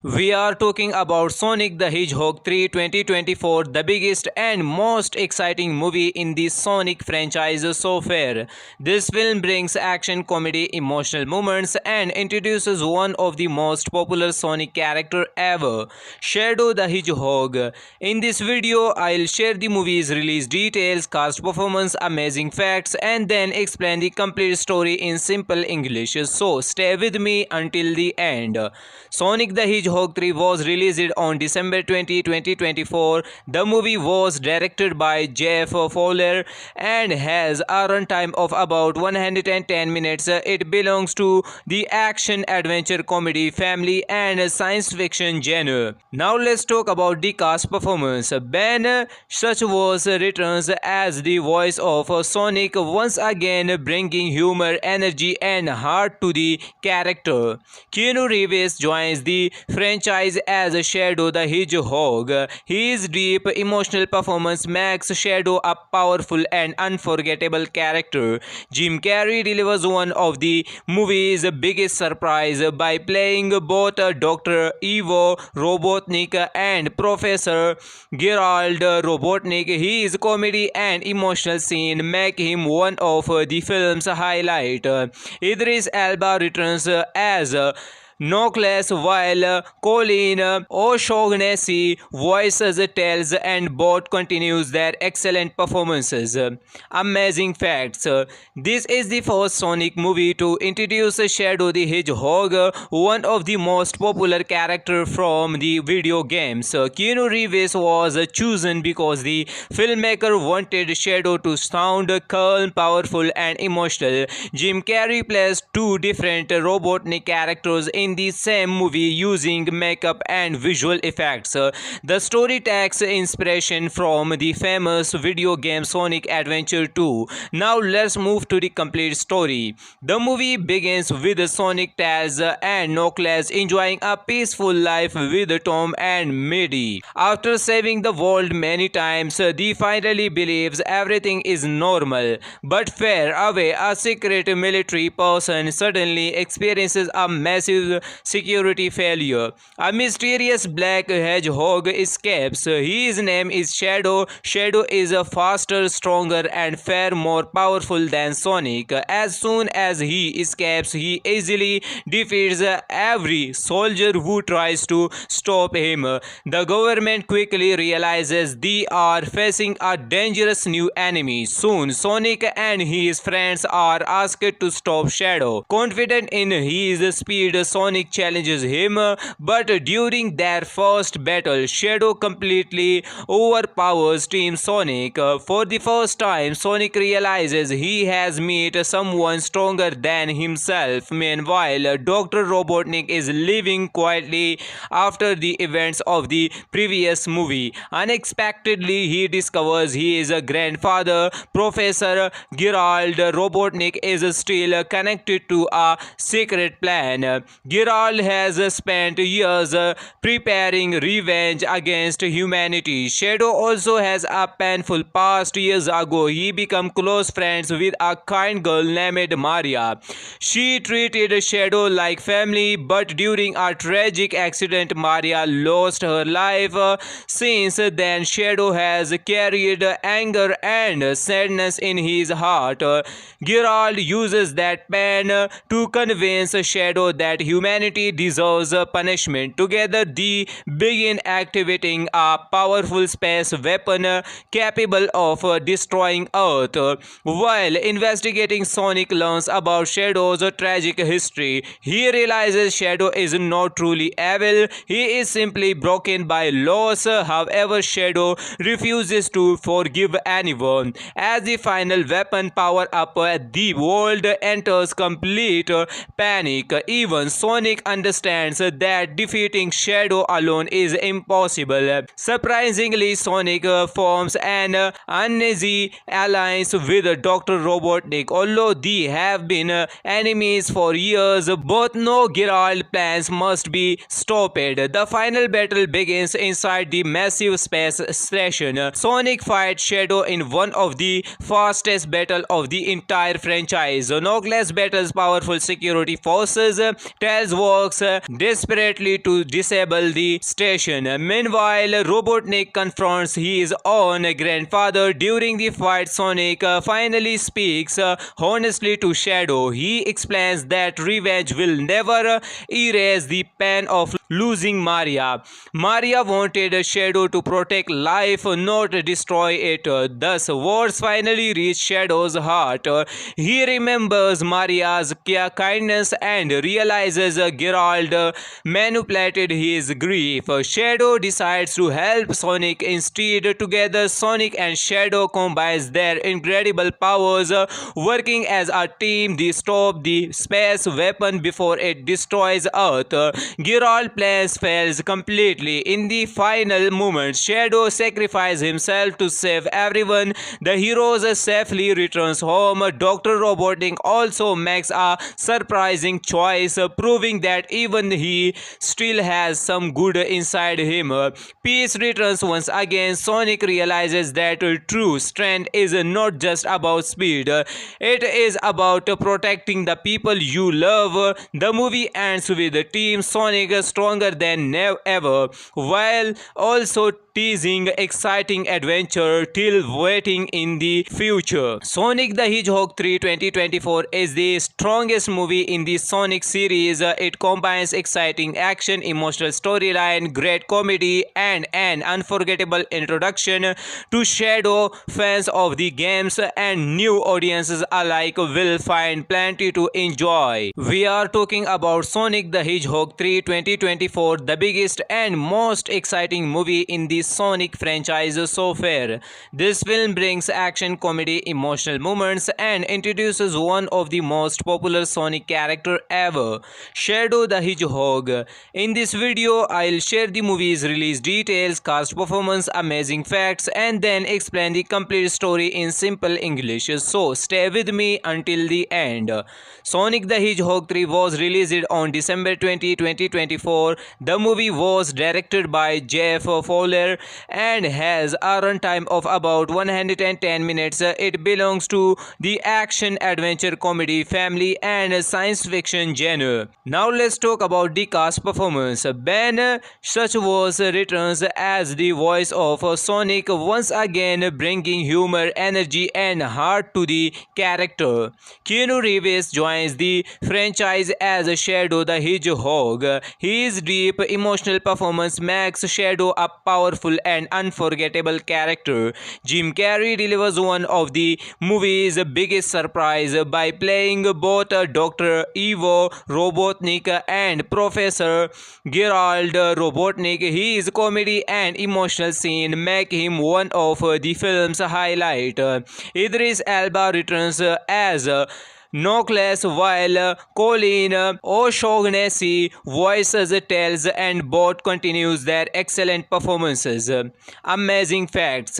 We are talking about Sonic the Hedgehog 3 2024, the biggest and most exciting movie in the Sonic franchise so far. This film brings action, comedy, emotional moments, and introduces one of the most popular Sonic character ever, Shadow the Hedgehog. In this video, I'll share the movie's release details, cast performance, amazing facts, and then explain the complete story in simple English. So stay with me until the end. Sonic the Hedgehog 3 was released on December 20, 2024. The movie was directed by Jeff Fowler and has a runtime of about 110 minutes. It belongs to the action, adventure, comedy, family, and science fiction genre. Now let's talk about the cast performance. Ben Suchwos returns as the voice of Sonic, once again bringing humor, energy, and heart to the character. Keanu Reeves joins the franchise as Shadow the Hedgehog. His deep emotional performance makes Shadow a powerful and unforgettable character. Jim Carrey delivers one of the movie's biggest surprise by playing both Dr. Ivo Robotnik and Professor Gerald Robotnik. His comedy and emotional scene make him one of the film's highlight. Idris Elba returns as Knockless, while Colin O'Shaughnessy voices Tails, and both continues their excellent performances. Amazing facts. This is the first Sonic movie to introduce Shadow the Hedgehog, one of the most popular characters from the video games. Keanu Reeves was chosen because the filmmaker wanted Shadow to sound calm, powerful, and emotional. Jim Carrey plays two different Robotnik characters in the same movie using makeup and visual effects. The story takes inspiration from the famous video game Sonic Adventure 2. Now let's move to the complete story. The movie begins with Sonic, Tails, and Knuckles enjoying a peaceful life with Tom and Maddie. After saving the world many times, they finally believes everything is normal. But far away, a secret military person suddenly experiences a massive security failure. A mysterious black hedgehog escapes. His name is Shadow. Shadow is faster, stronger, and far more powerful than Sonic. As soon as he escapes, he easily defeats every soldier who tries to stop him. The government quickly realizes they are facing a dangerous new enemy. Soon, Sonic and his friends are asked to stop Shadow. Confident in his speed, Sonic challenges him, but during their first battle, Shadow completely overpowers Team Sonic. For the first time, Sonic realizes he has met someone stronger than himself. Meanwhile, Dr. Robotnik is living quietly after the events of the previous movie. Unexpectedly, he discovers his grandfather, Professor Gerald Robotnik, is still connected to a secret plan. Gerald has spent years preparing revenge against humanity. Shadow also has a painful past. Years ago, he became close friends with a kind girl named Maria. She treated Shadow like family, but during a tragic accident, Maria lost her life. Since then, Shadow has carried anger and sadness in his heart. Gerald uses that pain to convince Shadow that humanity deserves punishment. Together, they begin activating a powerful space weapon capable of destroying Earth. While investigating, Sonic learns about Shadow's tragic history. He realizes Shadow is not truly evil, he is simply broken by loss. However, Shadow refuses to forgive anyone. As the final weapon power up, the world enters complete panic. Even Sonic understands that defeating Shadow alone is impossible. Surprisingly, Sonic forms an uneasy alliance with Dr. Robotnik. Although they have been enemies for years, both know Gerald's plans must be stopped. The final battle begins inside the massive space station. Sonic fights Shadow in one of the fastest battles of the entire franchise. Knuckles battles powerful security forces. Tails Tails works desperately to disable the station. Meanwhile, Robotnik confronts his own grandfather. During the fight, Sonic finally speaks honestly to Shadow. He explains that revenge will never erase the pain of losing Maria. Maria wanted Shadow to protect life, not destroy it. Thus, words finally reach Shadow's heart. He remembers Maria's kindness and realizes Geralt manipulated his grief. Shadow decides to help Sonic instead. Together, Sonic and Shadow combines their incredible powers, working as a team. They stop the space weapon before it destroys Earth. Geralt plans fails completely. In the final moments, Shadow sacrifices himself to save everyone. The heroes safely returns home. Dr. Robotnik also makes a surprising choice, proving that even he still has some good inside him. Peace returns once again. Sonic realizes that true strength is not just about speed, it is about protecting the people you love. The movie ends with Team Sonic stronger than ever, while also teasing exciting adventure till waiting in the future. Sonic the Hedgehog 3 2024 is the strongest movie in the Sonic series. It combines exciting action, emotional storyline, great comedy, and an unforgettable introduction to Shadow. Fans of the games and new audiences alike will find plenty to enjoy. We are talking about Sonic the Hedgehog 3 2024, the biggest and most exciting movie in the Sonic franchise so far. This film brings action, comedy, emotional moments, and introduces one of the most popular Sonic character ever, Shadow the Hedgehog. In this video, I'll share the movie's release details, cast performance, amazing facts, and then explain the complete story in simple English. So stay with me until the end. Sonic the Hedgehog 3 was released on December 20, 2024. The movie was directed by Jeff Fowler and has a runtime of about 110 minutes. It belongs to the action, adventure, comedy, family, and science fiction genre. Now let's talk about the cast performance. Ben Suchwos returns as the voice of Sonic, once again bringing humor, energy, and heart to the character. Keanu Reeves joins the franchise as Shadow the Hedgehog. His deep emotional performance makes Shadow a powerful and unforgettable character. Jim Carrey delivers one of the movie's biggest surprise by playing both Dr. Ivo Robotnik and Professor Gerald Robotnik. His comedy and emotional scene make him one of the film's highlight. Idris Elba returns as Knuckles, while Colin O'Shaughnessy voices Tails, and both continues their excellent performances. Amazing facts.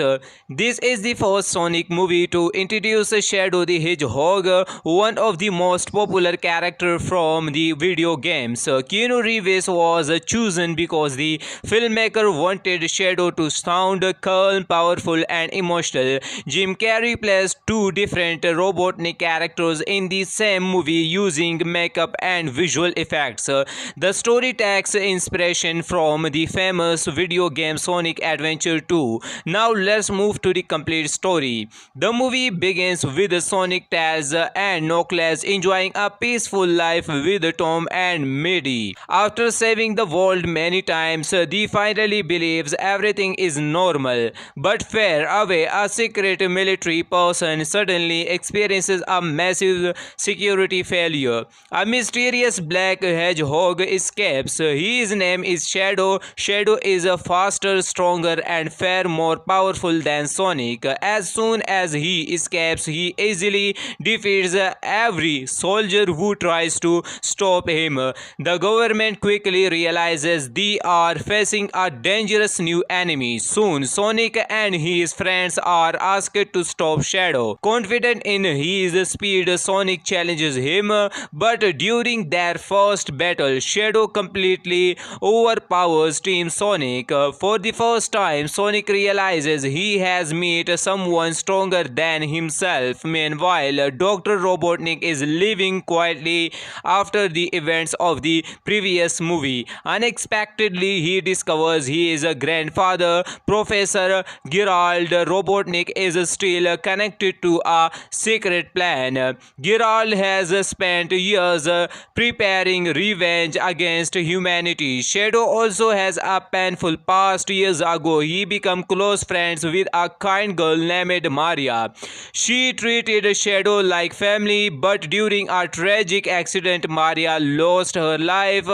This is the first Sonic movie to introduce Shadow the Hedgehog, one of the most popular characters from the video games. Keanu Reeves was chosen because the filmmaker wanted Shadow to sound calm, powerful, and emotional. Jim Carrey plays two different Robotnik characters in the same movie using makeup and visual effects. The story takes inspiration from the famous video game Sonic Adventure 2. Now let's move to the complete story. The movie begins with Sonic, Tails, and Knuckles enjoying a peaceful life with Tom and Maddie. After saving the world many times, they finally believes everything is normal. But far away, a secret military person suddenly experiences a massive security failure. A mysterious black hedgehog escapes. His name is Shadow. Shadow is faster, stronger, and far more powerful than Sonic. As soon as he escapes, he easily defeats every soldier who tries to stop him. The government quickly realizes they are facing a dangerous new enemy. Soon, Sonic and his friends are asked to stop Shadow. Confident in his speed, Sonic Sonic challenges him, but during their first battle, Shadow completely overpowers Team Sonic. For the first time, Sonic realizes he has met someone stronger than himself. Meanwhile, Dr. Robotnik is living quietly after the events of the previous movie. Unexpectedly, he discovers his grandfather, Professor Gerald Robotnik, is still connected to a secret plan. Gerald has spent years preparing revenge against humanity. Shadow also has a painful past. Years ago, he became close friends with a kind girl named Maria. She treated Shadow like family, but during a tragic accident, Maria lost her life.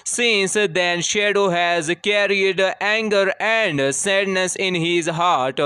Since then, Shadow has carried anger and sadness in his heart.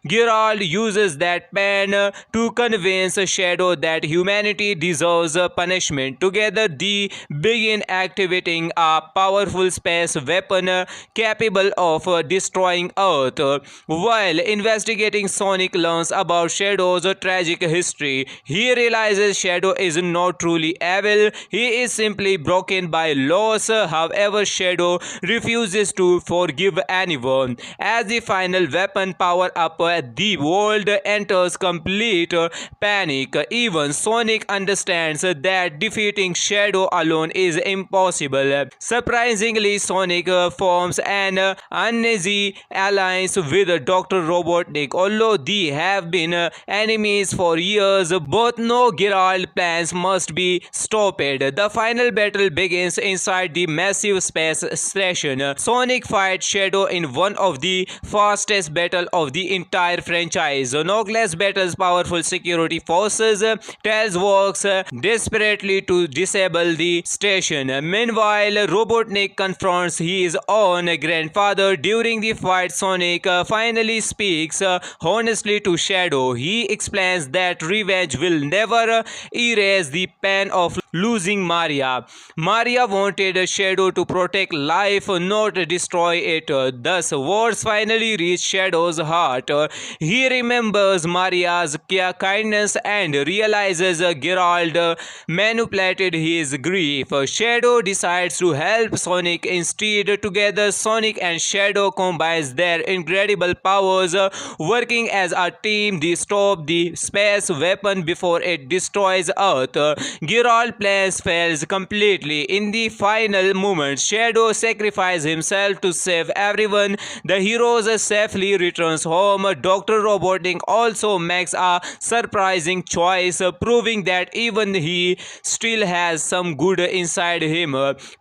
Gerald uses that pain to convince Shadow that humanity deserves punishment. Together, they begin activating a powerful space weapon capable of destroying Earth. While investigating, Sonic learns about Shadow's tragic history. He realizes Shadow is not truly evil, he is simply broken by loss. However, Shadow refuses to forgive anyone. As the final weapon power up, the world enters complete panic. Even Sonic understands that defeating Shadow alone is impossible. Surprisingly, Sonic forms an uneasy alliance with Dr. Robotnik. Although they have been enemies for years, both know Gerald's plans must be stopped. The final battle begins inside the massive space station. Sonic fights Shadow in one of the fastest battles of the entire franchise. Knuckles battles powerful security forces. Tails works desperately to disable the station. Meanwhile, Robotnik confronts his own grandfather. During the fight, Sonic finally speaks honestly to Shadow. He explains that revenge will never erase the pain of losing Maria. Maria wanted Shadow to protect life, not destroy it. Thus, words finally reach Shadow's heart. He remembers Maria's kindness and realizes Gerald manipulated his grief. Shadow decides to help Sonic instead. Together, Sonic and Shadow combines their incredible powers. Working as a team, they stop the space weapon before it destroys Earth. Gerald's plans fails completely. In the final moments, Shadow sacrifices himself to save everyone. The heroes safely returns home. Dr. Robotnik also makes a surprising choice, proving that even he still has some good inside him.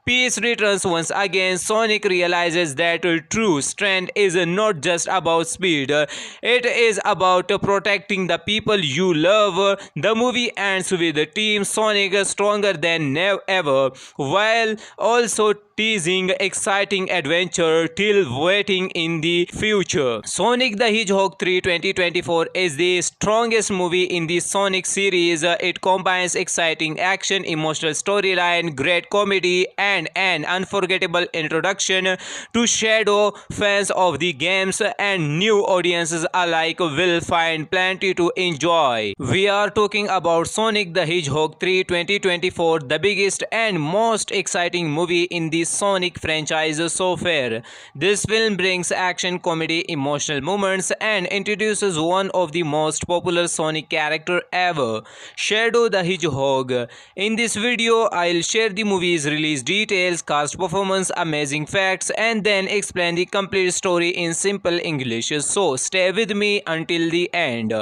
Peace returns once again. Sonic realizes that true strength is not just about speed, it is about protecting the people you love. The movie ends with Team Sonic stronger than ever, while also teasing exciting adventure till waiting in the future. Sonic the Hedgehog 3 2024 is the strongest movie in the Sonic series. It combines exciting action, emotional storyline, great comedy, and an unforgettable introduction to Shadow. Fans of the games and new audiences alike will find plenty to enjoy. We are talking about Sonic the Hedgehog 3 2024, the biggest and most exciting movie in the Sonic franchise so far. This film brings action, comedy, emotional moments, and introduces one of the most popular Sonic character ever, Shadow the Hedgehog. In this video, I'll share the movie's release details, cast performance, amazing facts, and then explain the complete story in simple English. So stay with me until the end.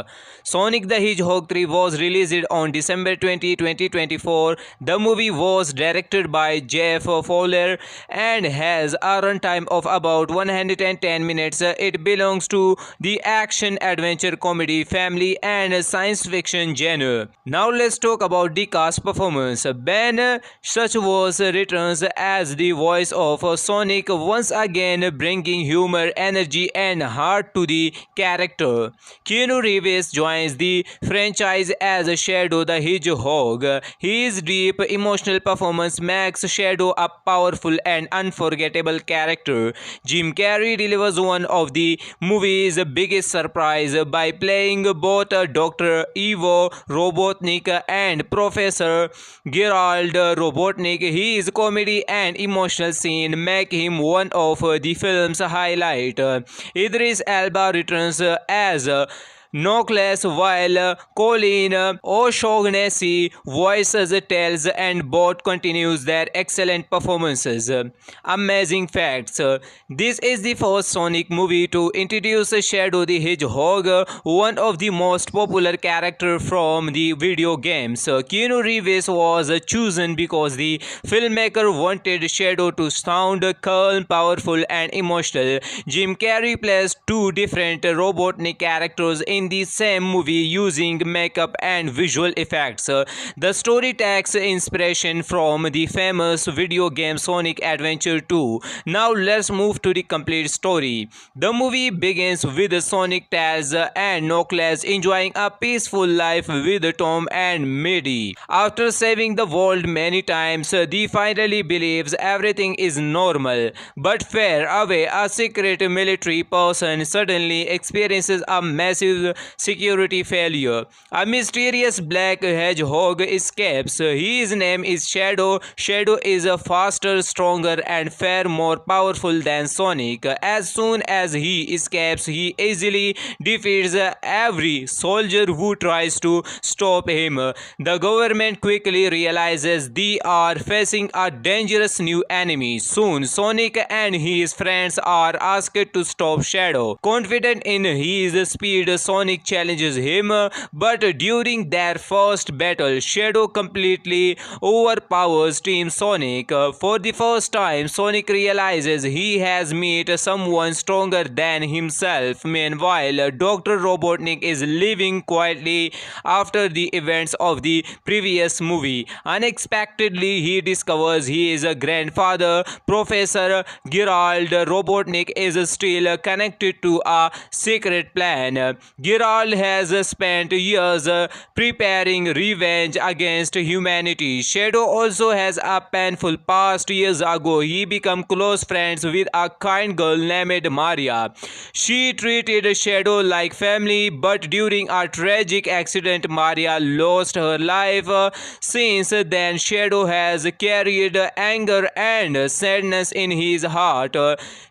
Sonic the Hedgehog 3 was released on December 20, 2024. The movie was directed by Jeff Fowler and has a runtime of about 110 minutes. It belongs to the action, adventure, comedy, family, and science fiction genre. Now let's talk about the cast performance. Ben Schwartz returns as the voice of Sonic, once again bringing humor, energy, and heart to the character. Keanu Reeves joins the franchise as Shadow the Hedgehog. His deep emotional performance makes Shadow a powerful powerful and unforgettable character. Jim Carrey delivers one of the movie's biggest surprise by playing both Dr. Ivo Robotnik and Professor Gerald Robotnik. His comedy and emotional scene make him one of the film's highlight. Idris Elba returns as Knowles, while Colin O'Shaughnessy voices Tails, and both continues their excellent performances. Amazing facts. This is the first Sonic movie to introduce Shadow the Hedgehog, one of the most popular characters from the video games. Keanu Reeves was chosen because the filmmaker wanted Shadow to sound calm, powerful, and emotional. Jim Carrey plays two different Robotnik characters in the same movie using makeup and visual effects. The story takes inspiration from the famous video game Sonic Adventure 2. Now let's move to the complete story. The movie begins with Sonic, Tails, and Knuckles enjoying a peaceful life with Tom and Maddie. After saving the world many times, they finally believes everything is normal. But far away, a secret military person suddenly experiences a massive security failure. A mysterious black hedgehog escapes. His name is Shadow. Shadow is faster, stronger, and far more powerful than Sonic. As soon as he escapes, he easily defeats every soldier who tries to stop him. The government quickly realizes they are facing a dangerous new enemy. Soon, Sonic and his friends are asked to stop Shadow. Confident in his speed, Sonic challenges him, but during their first battle, Shadow completely overpowers Team Sonic. For the first time, Sonic realizes he has met someone stronger than himself. Meanwhile, Dr. Robotnik is living quietly after the events of the previous movie. Unexpectedly, he discovers his grandfather, Professor Gerald Robotnik, is still connected to a secret plan. Gerald has spent years preparing revenge against humanity. Shadow also has a painful past. Years ago, he became close friends with a kind girl named Maria. She treated Shadow like family, but during a tragic accident, Maria lost her life. Since then, Shadow has carried anger and sadness in his heart.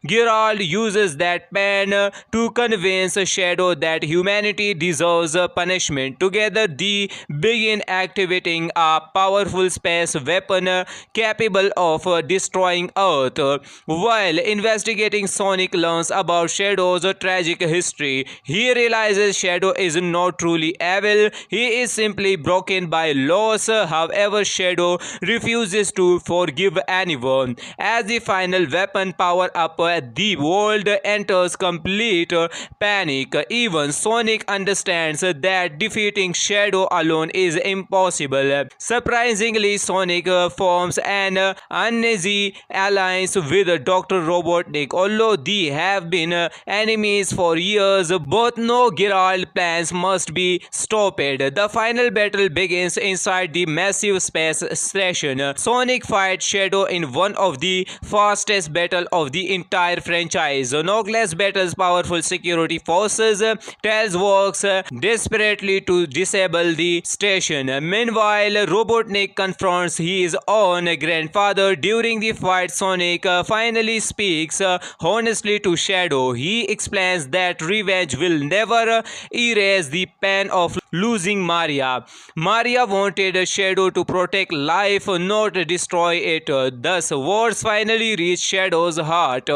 Gerald uses that pain to convince Shadow that humanity deserves punishment. Together, they begin activating a powerful space weapon capable of destroying Earth. While investigating, Sonic learns about Shadow's tragic history. He realizes Shadow is not truly evil, he is simply broken by loss. However, Shadow refuses to forgive anyone. As the final weapon power up, the world enters complete panic. Even Sonic understands that defeating Shadow alone is impossible. Surprisingly, Sonic forms an uneasy alliance with Dr. Robotnik. Although they have been enemies for years, both know Gerald's plans must be stopped. The final battle begins inside the massive space station. Sonic fights Shadow in one of the fastest battles of the entire franchise. Knuckles battles powerful security forces. Tails works desperately to disable the station. Meanwhile, Robotnik confronts his own grandfather. During the fight, Sonic finally speaks honestly to Shadow. He explains that revenge will never erase the pain of losing Maria. Maria wanted Shadow to protect life, not destroy it. Thus, words finally reach Shadow's heart.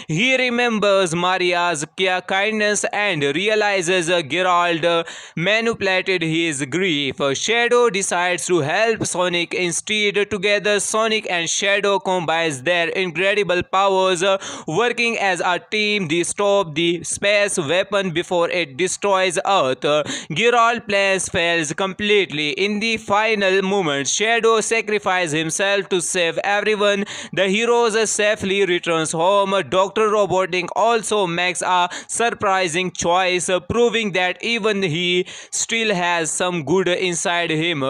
He remembers Maria's kindness and realizes Gerald manipulated his grief. Shadow decides to help Sonic instead. Together, Sonic and Shadow combines their incredible powers. Working as a team, they stop the space weapon before it destroys Earth. Gerald plans fails completely. In the final moments, Shadow sacrifices himself to save everyone. The heroes safely returns home. Dr. Robotnik also makes a surprising choice, proving that even he still has some good inside him.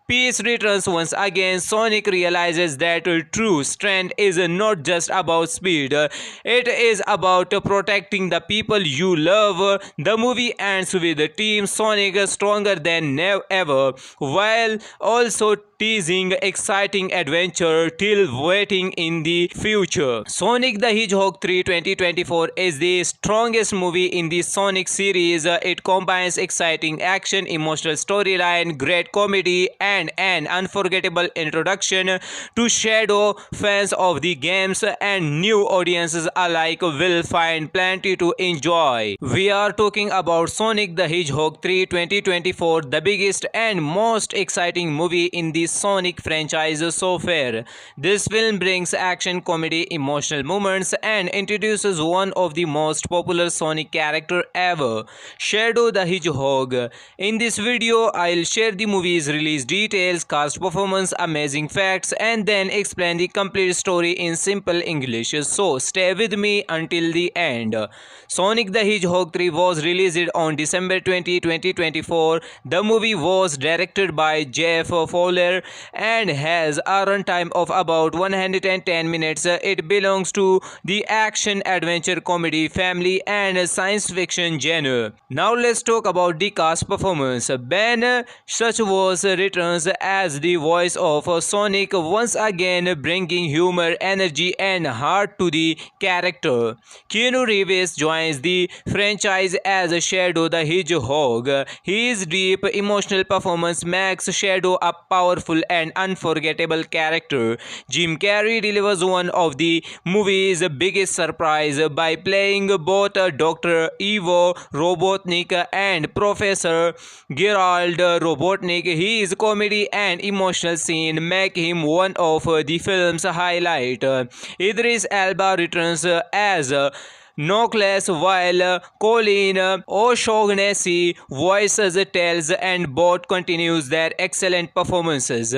Peace returns once again. Sonic realizes that true strength is not just about speed, it is about protecting the people you love. The movie ends with Team Sonic stronger than ever, while also teasing exciting adventure till waiting in the future. Sonic the Hedgehog 3 2024 is the strongest movie in the Sonic series. It combines exciting action, emotional storyline, great comedy, and an unforgettable introduction to Shadow. Fans of the games and new audiences alike will find plenty to enjoy. We are talking about Sonic the Hedgehog 3 2024, the biggest and most exciting movie in the Sonic franchise so far. This film brings action, comedy, emotional moments, and introduces one of the most popular Sonic character ever, Shadow the Hedgehog. In this video, I'll share the movie's release details, cast performance, amazing facts, and then explain the complete story in simple English. So stay with me until the end. Sonic the Hedgehog 3 was released on December 20, 2024. The movie was directed by Jeff Fowler and has a runtime of about 110 minutes. It belongs to the action, adventure, comedy, family, and science fiction genre. Now let's talk about the cast performance. Ben Suchwos returns as the voice of Sonic, once again bringing humor, energy, and heart to the character. Keanu Reeves joins the franchise as Shadow the Hedgehog. His deep emotional performance makes Shadow a powerful and unforgettable character. Jim Carrey delivers one of the movie's biggest surprise by playing both Dr. Ivo Robotnik and Professor Gerald Robotnik. His comedy and emotional scene make him one of the film's highlight. Idris Elba returns as Knockless, while Colin O'Shaughnessy voices Tails, and both continues their excellent performances.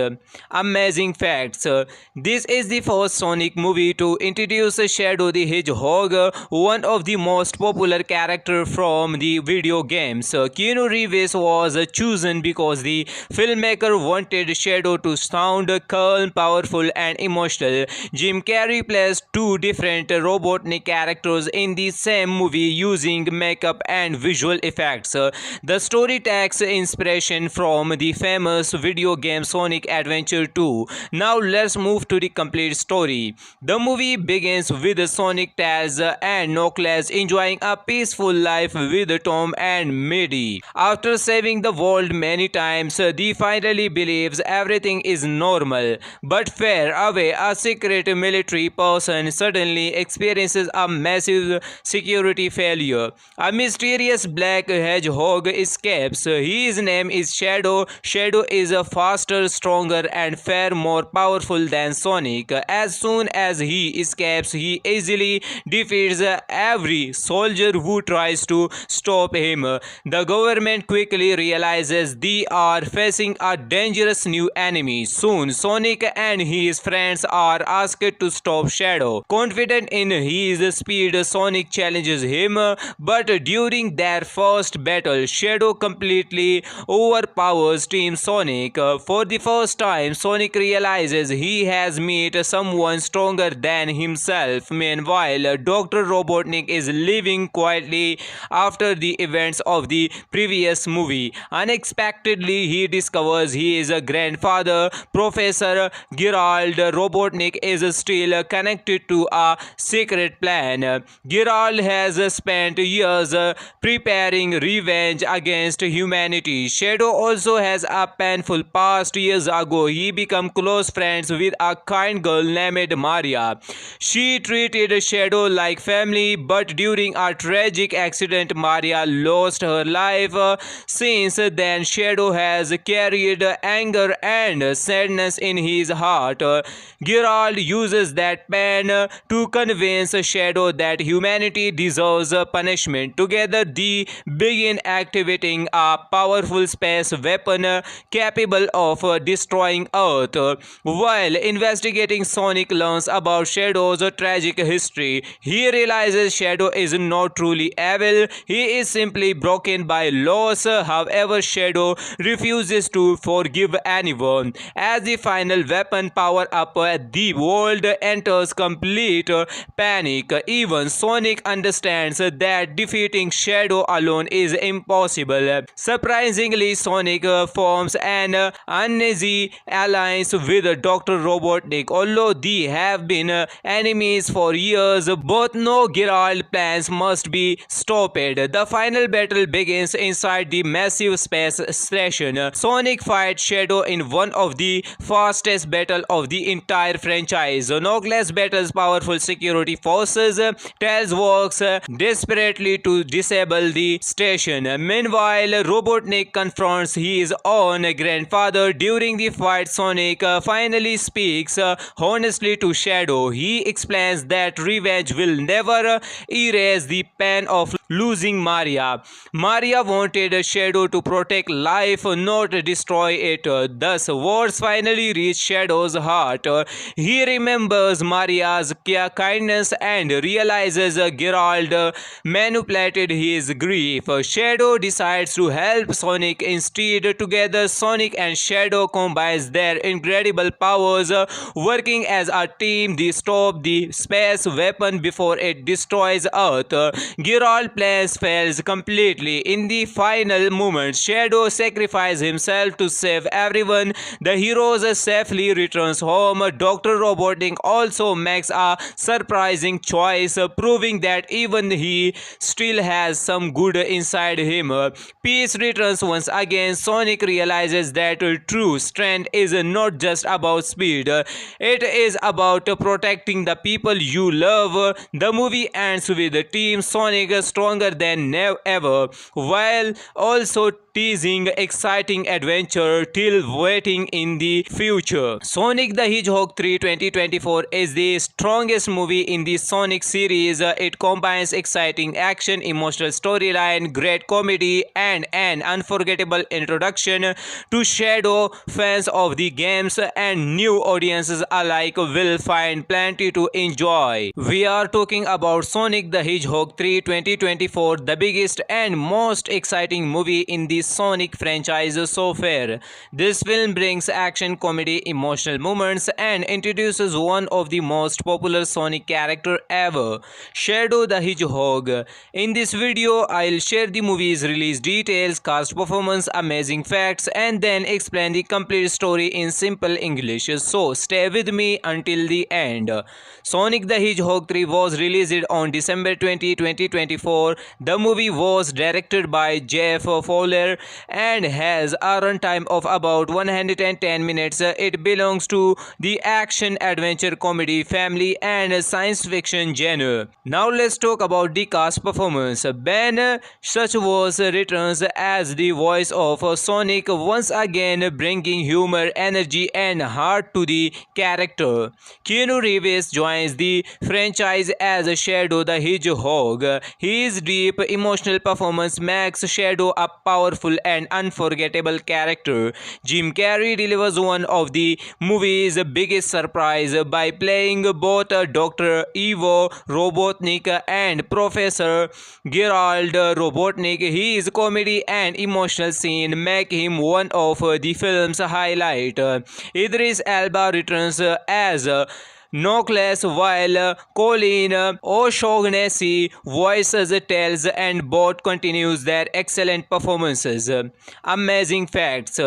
Amazing facts. This is the first Sonic movie to introduce Shadow the Hedgehog, one of the most popular characters from the video games. Keanu Reeves was chosen because the filmmaker wanted Shadow to sound calm, powerful, and emotional. Jim Carrey plays two different Robotnik characters in the same movie using makeup and visual effects. The story takes inspiration from the famous video game Sonic Adventure 2. Now let's move to the complete story. The movie begins with Sonic, Tails, and Knuckles enjoying a peaceful life with Tom and Maddie. After saving the world many times, they finally believes everything is normal. But far away, a secret military person suddenly experiences a massive security failure. A mysterious black hedgehog escapes. His name is Shadow. Shadow is faster, stronger, and far more powerful than Sonic. As soon as he escapes, he easily defeats every soldier who tries to stop him. The government quickly realizes they are facing a dangerous new enemy. Soon, Sonic and his friends are asked to stop Shadow. Confident in his speed, Sonic challenges him, but during their first battle, Shadow completely overpowers Team Sonic. For the first time, Sonic realizes he has met someone stronger than himself. Meanwhile, Dr. Robotnik is living quietly after the events of the previous movie. Unexpectedly, he discovers his grandfather, Professor Gerald Robotnik, is still connected to a secret plan. Gerald has spent years preparing revenge against humanity. Shadow also has a painful past. Years ago, he became close friends with a kind girl named Maria. She treated Shadow like family, but during a tragic accident, Maria lost her life. Since then, Shadow has carried anger and sadness in his heart. Gerald uses that pain to convince Shadow that humanity humanity deserves a punishment. Together, they begin activating a powerful space weapon capable of destroying Earth. While investigating, Sonic learns about Shadow's tragic history. He realizes Shadow is not truly evil, he is simply broken by loss. However, Shadow refuses to forgive anyone. As the final weapon power up, the world enters complete panic. Even Sonic understands that defeating Shadow alone is impossible. Surprisingly, Sonic forms an uneasy alliance with Dr. Robotnik. Although they have been enemies for years, both know Geralt plans must be stopped. The final battle begins inside the massive space station. Sonic fights Shadow in one of the fastest battles of the entire franchise. Knuckles battles powerful security forces. Tails works desperately to disable the station. Meanwhile, Robotnik confronts his own grandfather. During the fight, Sonic finally speaks honestly to Shadow. He explains that revenge will never erase the pain of losing Maria. Maria wanted Shadow to protect life, not destroy it. Thus, words finally reach Shadow's heart. He remembers Maria's kindness and realizes Geralt manipulated his grief. Shadow decides to help Sonic instead. Together, Sonic and Shadow combines their incredible powers. Working as a team, they stop the space weapon before it destroys Earth. Geralt plans fails completely. In the final moments, Shadow sacrifices himself to save everyone. The heroes safely returns home. Dr. Robotnik also makes a surprising choice, proving that even he still has some good inside him. Peace returns once again. Sonic realizes that true strength is not just about speed, it is about protecting the people you love. The movie ends with Team Sonic stronger than ever, while also teasing exciting adventure till waiting in the future. Sonic the Hedgehog 3 2024 is the strongest movie in the Sonic series. It combines exciting action, emotional storyline, great comedy, and an unforgettable introduction to Shadow. Fans of the games and new audiences alike will find plenty to enjoy. We are talking about Sonic the Hedgehog 3 2024, the biggest and most exciting movie in the Sonic franchise so far. This film brings action, comedy, emotional moments, and introduces one of the most popular Sonic character ever, Shadow the Hedgehog. In this video, I'll share the movie's release details, cast performance, amazing facts, and then explain the complete story in simple English. So stay with me until the end. Sonic the Hedgehog 3 was released on December 20, 2024. The movie was directed by Jeff Fowler and has a runtime of about 110 minutes. It belongs to the action, adventure, comedy, family, and science fiction genre. Now let's talk about the cast performance. Ben Suchwos returns as the voice of Sonic, once again bringing humor, energy, and heart to the character. Keanu Reeves joins the franchise as Shadow the Hedgehog. His deep emotional performance makes Shadow a powerful and unforgettable character. Jim Carrey delivers one of the movie's biggest surprise by playing both Dr. Ivo Robotnik and Professor Gerald Robotnik. His comedy and emotional scene make him one of the film's highlight. Idris Elba returns as Knuckles, while Colin O'Shaughnessy voices Tails, and both continues their excellent performances. Amazing facts.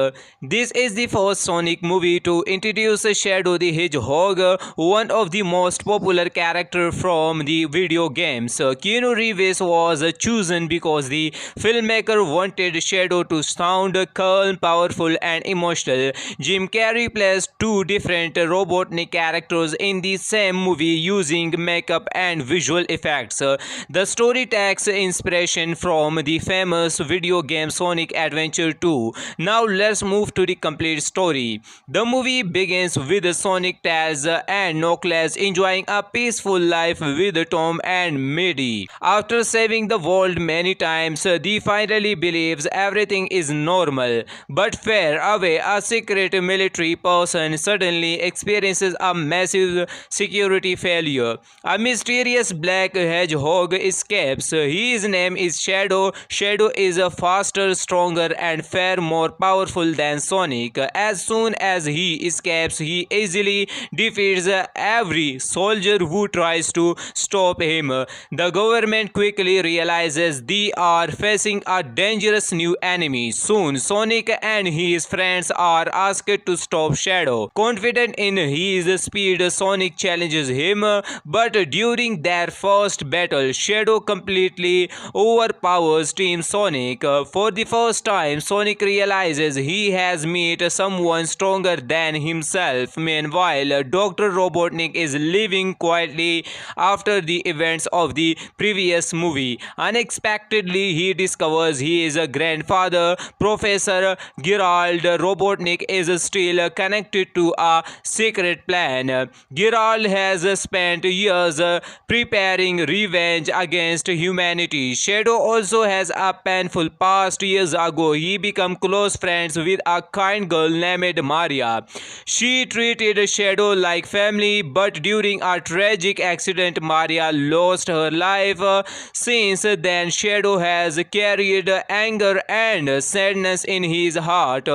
This is the first Sonic movie to introduce Shadow the Hedgehog, one of the most popular characters from the video games. Keanu Reeves was chosen because the filmmaker wanted Shadow to sound calm, powerful, and emotional. Jim Carrey plays two different Robotnik characters in in the same movie using makeup and visual effects. The story takes inspiration from the famous video game Sonic Adventure 2. Now let's move to the complete story. The movie begins with Sonic, Tails, and Knuckles enjoying a peaceful life with Tom and Maddie. After saving the world many times, they finally believes everything is normal. But far away, a secret military person suddenly experiences a massive security failure. A mysterious black hedgehog escapes. His name is Shadow. Shadow is faster, stronger, and far more powerful than Sonic. As soon as he escapes, he easily defeats every soldier who tries to stop him. The government quickly realizes they are facing a dangerous new enemy. Soon, Sonic and his friends are asked to stop Shadow. Confident in his speed, Sonic challenges him, but during their first battle, Shadow completely overpowers Team Sonic. For the first time, Sonic realizes he has met someone stronger than himself. Meanwhile, Dr. Robotnik is living quietly after the events of the previous movie. Unexpectedly, he discovers his grandfather, Professor Gerald Robotnik, is still connected to a secret plan. Gerald has spent years preparing revenge against humanity. Shadow also has a painful past. Years ago, he became close friends with a kind girl named Maria. She treated Shadow like family, but during a tragic accident, Maria lost her life. Since then, Shadow has carried anger and sadness in his heart.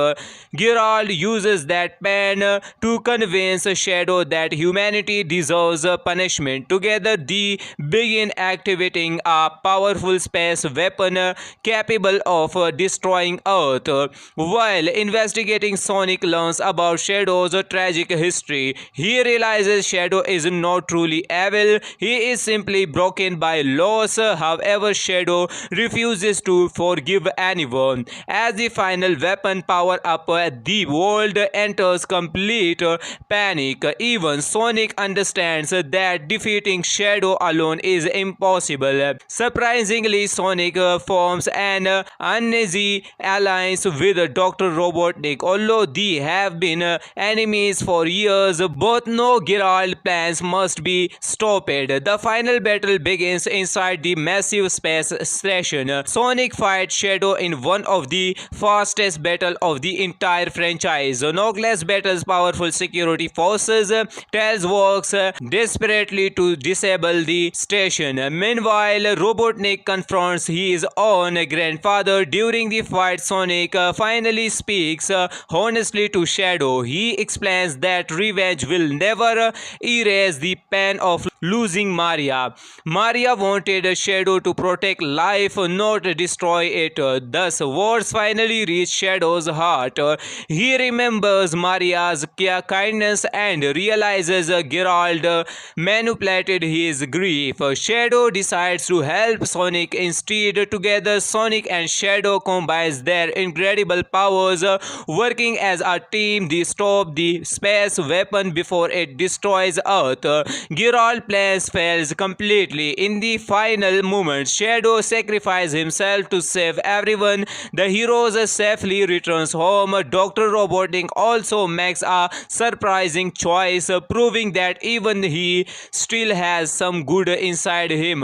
Gerald uses that pain to convince Shadow that humanity deserves punishment. Together, they begin activating a powerful space weapon capable of destroying Earth. While investigating, Sonic learns about Shadow's tragic history. He realizes Shadow is not truly evil, he is simply broken by loss. However, Shadow refuses to forgive anyone. As the final weapon power up, the world enters complete panic. Even Sonic understands that defeating Shadow alone is impossible. Surprisingly, Sonic forms an uneasy alliance with Dr. Robotnik. Although they have been enemies for years, both know Gerald's plans must be stopped. The final battle begins inside the massive space station. Sonic fights Shadow in one of the fastest battles of the entire franchise. Knuckles battles powerful security forces. Tails works desperately to disable the station. Meanwhile, Robotnik confronts his own grandfather. During the fight, Sonic finally speaks honestly to Shadow. He explains that revenge will never erase the pain of losing Maria. Maria wanted Shadow to protect life, not destroy it. Thus, words finally reach Shadow's heart. He remembers Maria's kindness and realizes Gerald manipulated his grief. Shadow decides to help Sonic instead. Together, Sonic and Shadow combines their incredible powers. Working as a team, they stop the space weapon before it destroys Earth. Gerald's plans fails completely. In the final moment, Shadow sacrifices himself to save everyone. The heroes safely returns home. Dr. Robotnik also makes a surprising choice, proving that even he still has some good inside him.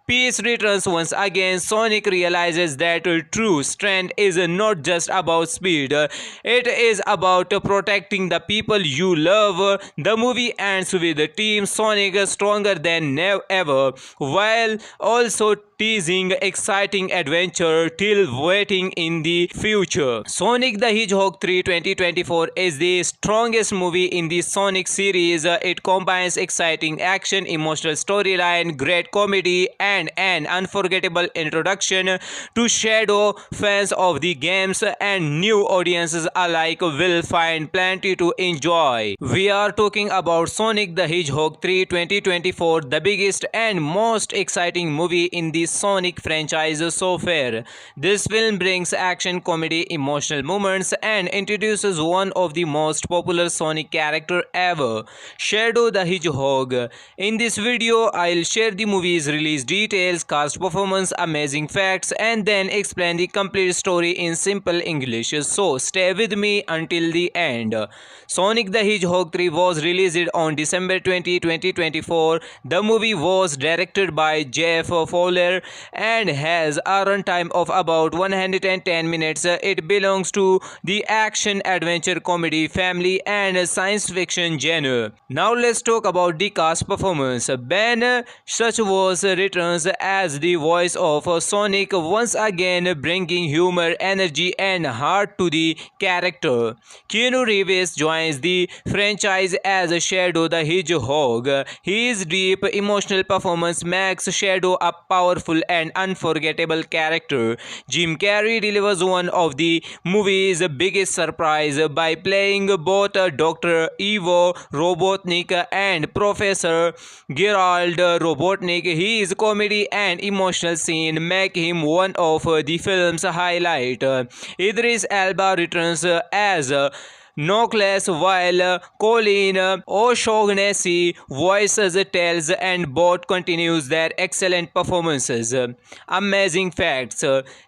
Peace returns once again. Sonic realizes that true strength is not just about speed, it is about protecting the people you love. The movie ends with Team Sonic stronger than ever, while also teasing exciting adventure till waiting in the future. Sonic the Hedgehog 3 2024 is the strongest movie in the Sonic series. It combines exciting action, emotional storyline, great comedy, and an unforgettable introduction to Shadow. Fans of the games and new audiences alike will find plenty to enjoy. We are talking about Sonic the Hedgehog 3 2024 2024, the biggest and most exciting movie in the Sonic franchise so far. This film brings action, comedy, emotional moments, and introduces one of the most popular Sonic character ever, Shadow the Hedgehog. In this video, I'll share the movie's release details, cast performance, amazing facts, and then explain the complete story in simple English. So stay with me until the end. Sonic the Hedgehog 3 was released on December 20, 2024. The movie was directed by Jeff Fowler and has a runtime of about 110 minutes. It belongs to the action, adventure, comedy, family, and science fiction genre. Now let's talk about the cast performance. Ben Schwartz returns as the voice of Sonic, once again bringing humor, energy, and heart to the character. Keanu Reeves joins the franchise as Shadow the Hedgehog. His deep emotional performance makes Shadow a powerful and unforgettable character. Jim Carrey delivers one of the movie's biggest surprise by playing both Dr. Ivo Robotnik and Professor Gerald Robotnik. His comedy and emotional scene make him one of the film's highlight. Idris Elba returns as Knuckles, while Colin O'Shaughnessy voices Tails, and both continues their excellent performances. Amazing facts.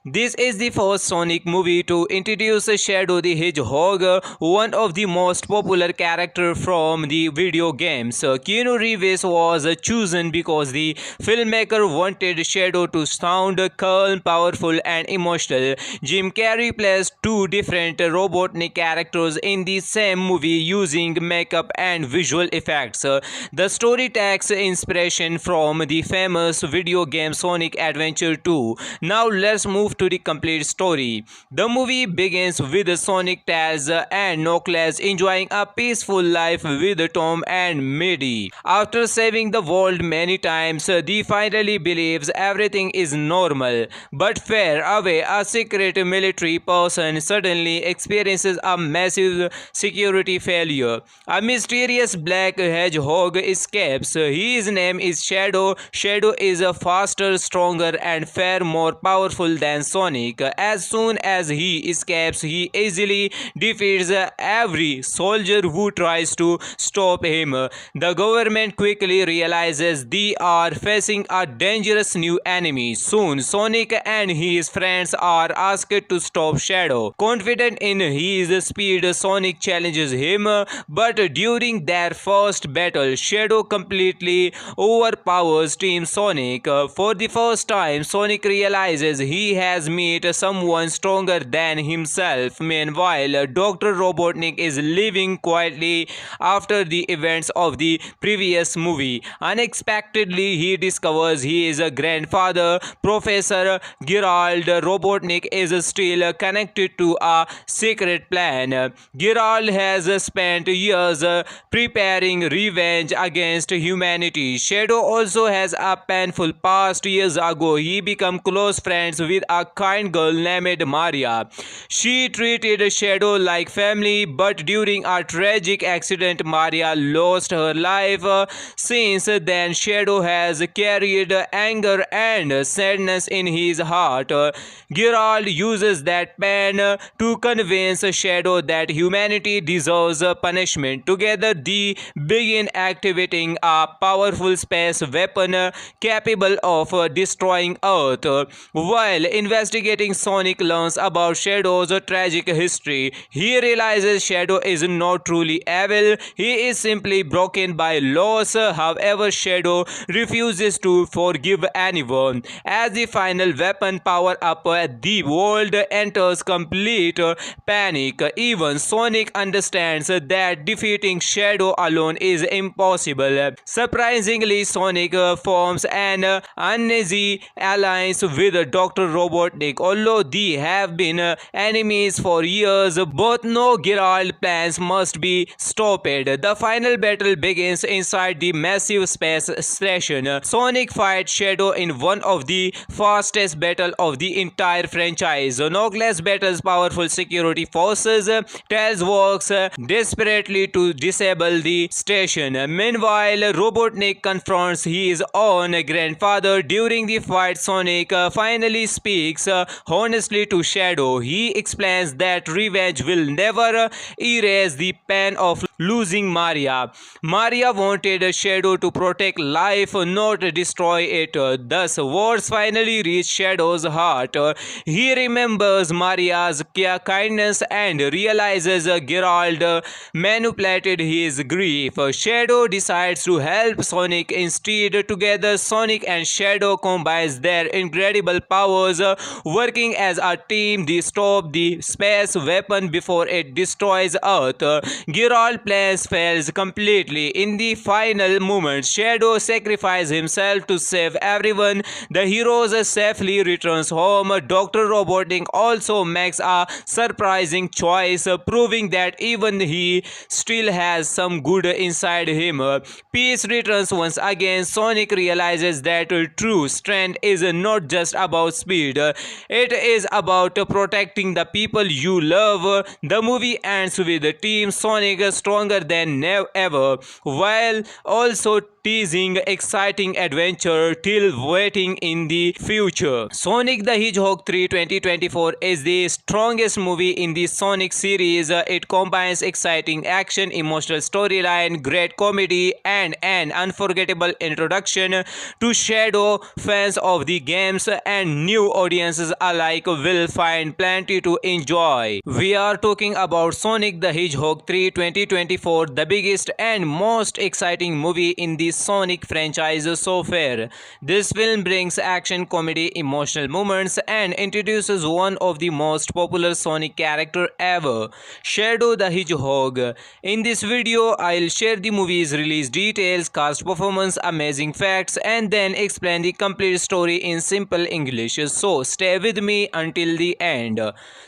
This is the first Sonic movie to introduce Shadow the Hedgehog, one of the most popular characters from the video games. Keanu Reeves was chosen because the filmmaker wanted Shadow to sound calm, powerful, and emotional. Jim Carrey plays two different Robotnik characters in the same movie using makeup and visual effects. The story takes inspiration from the famous video game Sonic Adventure 2. Now let's move to the complete story. The movie begins with Sonic, Tails, and Knuckles enjoying a peaceful life with Tom and Maddie. After saving the world many times, they finally believes everything is normal. But far away, a secret military person suddenly experiences a massive security failure. A mysterious black hedgehog escapes. His name is Shadow. Shadow is faster, stronger, and far more powerful than Sonic. As soon as he escapes, he easily defeats every soldier who tries to stop him. The government quickly realizes they are facing a dangerous new enemy. Soon, Sonic and his friends are asked to stop Shadow. Confident in his speed, Sonic challenges him, but during their first battle, Shadow completely overpowers Team Sonic. For the first time, Sonic realizes he has met someone stronger than himself. Meanwhile, Dr. Robotnik is living quietly after the events of the previous movie. Unexpectedly, he discovers his grandfather, Professor Gerald Robotnik, is still connected to a secret plan. Gerald has spent years preparing revenge against humanity. Shadow also has a painful past. Years ago, he became close friends with a kind girl named Maria. She treated Shadow like family, but during a tragic accident, Maria lost her life. Since then, Shadow has carried anger and sadness in his heart. Gerald uses that pain to convince Shadow that humanity deserves punishment. Together, they begin activating a powerful space weapon capable of destroying Earth. While investigating, Sonic learns about Shadow's tragic history. He realizes Shadow is not truly evil, he is simply broken by loss. However, Shadow refuses to forgive anyone. As the final weapon power up, the world enters complete panic. Even Sonic understands that defeating Shadow alone is impossible. Surprisingly, Sonic forms an uneasy alliance with Dr. Robotnik. Although they have been enemies for years, both know Gerald's plans must be stopped. The final battle begins inside the massive space station. Sonic fights Shadow in one of the fastest battles of the entire franchise. Knuckles battles powerful security forces. Tails Tails works desperately to disable the station. Meanwhile, Robotnik confronts his own grandfather. During the fight, Sonic finally speaks honestly to Shadow. He explains that revenge will never erase the pain of losing Maria. Maria wanted Shadow to protect life, not destroy it. Thus, words finally reach Shadow's heart. He remembers Maria's kindness and realizes Geralt manipulated his grief. Shadow decides to help Sonic instead. Together, Sonic and Shadow combines their incredible powers, working as a team. They stop the space weapon before it destroys Earth. Geralt plans fails completely. In the final moments, Shadow sacrifices himself to save everyone. The heroes safely returns home. Dr. Robotnik also makes a surprising choice, proving that even he still has some good inside him. Peace returns once again. Sonic realizes that true strength is not just about speed, it is about protecting the people you love. The movie ends with Team Sonic stronger than ever, while also teasing exciting adventure till waiting in the future. Sonic the Hedgehog 3 2024 is the strongest movie in the Sonic series. It combines exciting action, emotional storyline, great comedy, and an unforgettable introduction to Shadow. Fans of the games and new audiences alike will find plenty to enjoy. We are talking about Sonic the Hedgehog 3 2024, the biggest and most exciting movie in the Sonic franchise so far. This film brings action, comedy, emotional moments, and introduces one of the most popular Sonic character ever, Shadow the Hedgehog. In this video, I'll share the movie's release details, cast performance, amazing facts, and then explain the complete story in simple English. So stay with me until the end.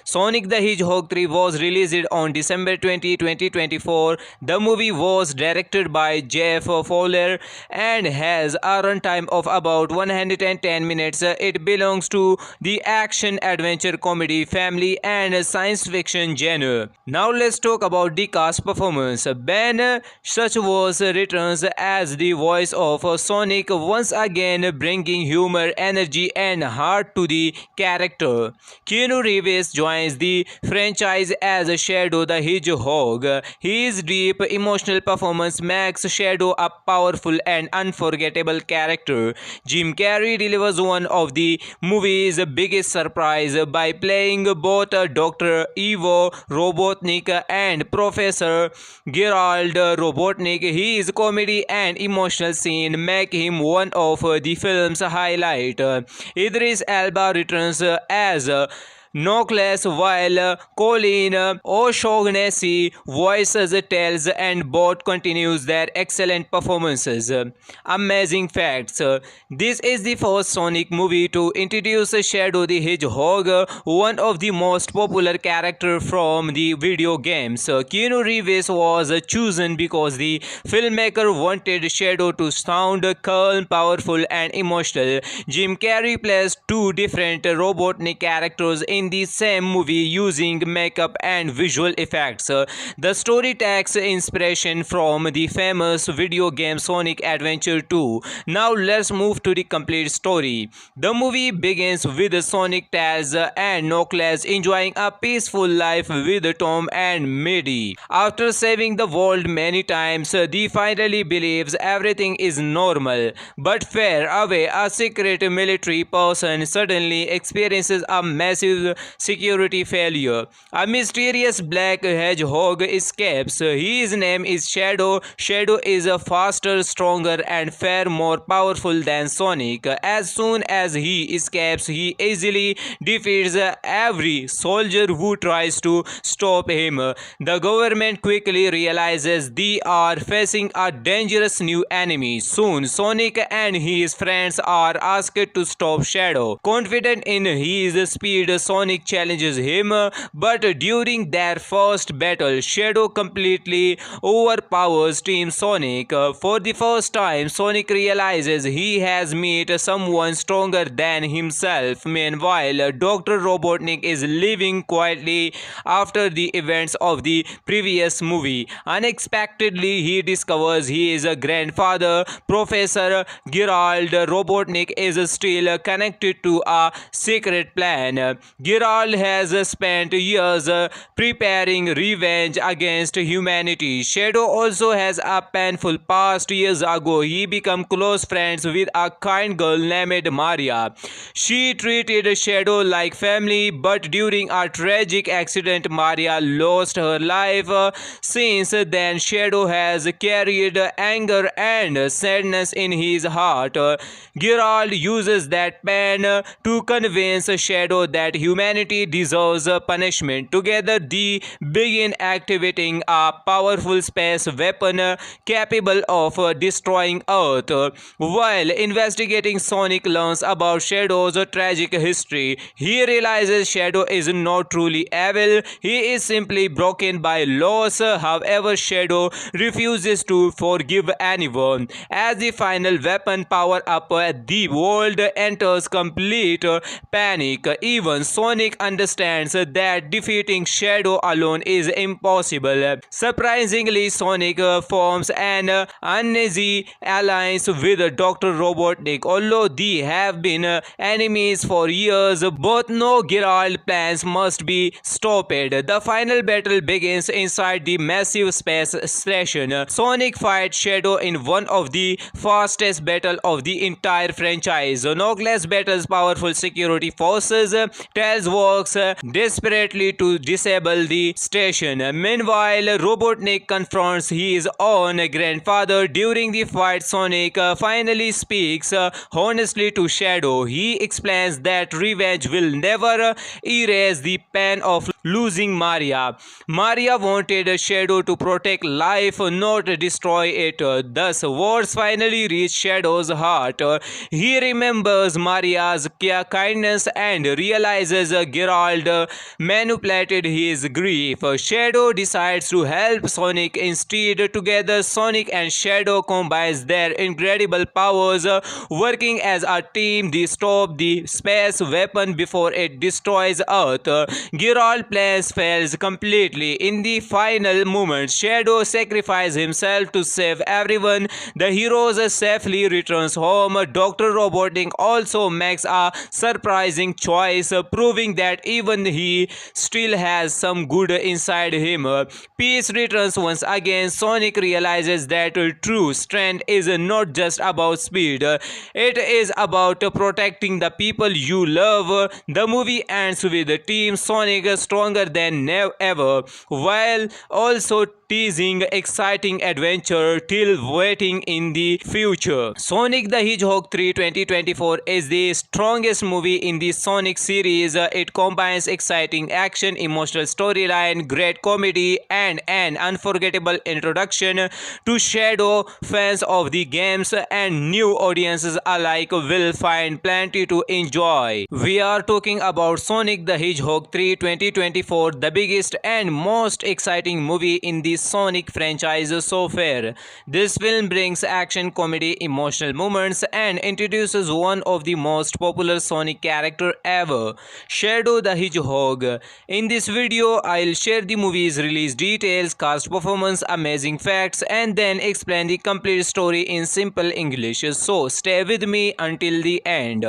Sonic the Hedgehog 3 was released on December 20, 2024. The movie was directed by Jeff Fowler and has a runtime of about 110 minutes. It belongs to the action, adventure, comedy, family, and science fiction genre. Now let's talk about the cast performance. Ben Schwartz returns as the voice of Sonic, once again bringing humor, energy, and heart to the character. Keanu Reeves joins the franchise as Shadow the Hedgehog. His deep emotional performance makes Shadow a powerful and unforgettable character. Jim Carrey delivers one of the movie's biggest surprise by playing both Dr. Ivo Robotnik and Professor Geralt Robotnik. His comedy and emotional scene make him one of the film's highlight. Idris Elba returns as Knuckles, while Colin O'Shaughnessy voices Tails, and both continues their excellent performances. Amazing facts. This is the first Sonic movie to introduce Shadow the Hedgehog, one of the most popular characters from the video games. Keanu Reeves was chosen because the filmmaker wanted Shadow to sound calm, powerful, and emotional. Jim Carrey plays two different Robotnik characters in the same movie using makeup and visual effects. The story takes inspiration from the famous video game Sonic Adventure 2. Now let's move to the complete story. The movie begins with Sonic, Tails, and Knuckles enjoying a peaceful life with Tom and Maddie. After saving the world many times, they finally believes everything is normal. But far away, a secret military person suddenly experiences a massive security failure. A mysterious black hedgehog escapes. His name is Shadow. Shadow is faster, stronger, and far more powerful than Sonic. As soon as he escapes, he easily defeats every soldier who tries to stop him. The government quickly realizes they are facing a dangerous new enemy. Soon, Sonic and his friends are asked to stop Shadow. Confident in his speed, Sonic Sonic challenges him, but during their first battle, Shadow completely overpowers Team Sonic. For the first time, Sonic realizes he has met someone stronger than himself. Meanwhile, Dr. Robotnik is living quietly after the events of the previous movie. Unexpectedly, he discovers his grandfather, Professor Gerald Robotnik, is still connected to a secret plan. Gerald has spent years preparing revenge against humanity. Shadow also has a painful past. Years ago, he became close friends with a kind girl named Maria. She treated Shadow like family, but during a tragic accident, Maria lost her life. Since then, Shadow has carried anger and sadness in his heart. Geralt uses that pain to convince Shadow that humanity deserves punishment. Together, they begin activating a powerful space weapon capable of destroying Earth. While investigating, Sonic learns about Shadow's tragic history. He realizes Shadow is not truly evil, he is simply broken by loss. However, Shadow refuses to forgive anyone. As the final weapon power up, the world enters complete panic. Even Sonic understands that defeating Shadow alone is impossible. Surprisingly, Sonic forms an uneasy alliance with Dr. Robotnik. Although they have been enemies for years, both know Geralt plans must be stopped. The final battle begins inside the massive space station. Sonic fights Shadow in one of the fastest battles of the entire franchise. Knuckles battles powerful security forces. Tails works desperately to disable the station. Meanwhile, Robotnik confronts his own grandfather. During the fight, Sonic finally speaks honestly to Shadow. He explains that revenge will never erase the pain of losing Maria. Maria wanted Shadow to protect life, not destroy it. Thus, words finally reach Shadow's heart. He remembers Maria's kindness and realizes Geralt manipulated his grief. Shadow decides to help Sonic instead. Together, Sonic and Shadow combines their incredible powers. Working as a team, they stop the space weapon before it destroys Earth. Geralt plans fails completely. In the final moments, Shadow sacrifices himself to save everyone. The heroes safely returns home. Dr. Robotnik also makes a surprising choice, proving that even he still has some good inside him. Peace returns once again. Sonic realizes that true strength is not just about speed, it is about protecting the people you love. The movie ends with Team Sonic stronger than ever, while also teasing exciting adventure till waiting in the future. Sonic the Hedgehog 3 2024 is the strongest movie in the Sonic series. It combines exciting action, emotional storyline, great comedy, and an unforgettable introduction to Shadow. Fans of the games and new audiences alike will find plenty to enjoy. We are talking about Sonic the Hedgehog 3 2024, the biggest and most exciting movie in the Sonic franchise so far. This film brings action, comedy, emotional moments, and introduces one of the most popular Sonic character ever, Shadow the Hedgehog. In this video, I'll share the movie's release details, cast performance, amazing facts, and then explain the complete story in simple English. So stay with me until the end.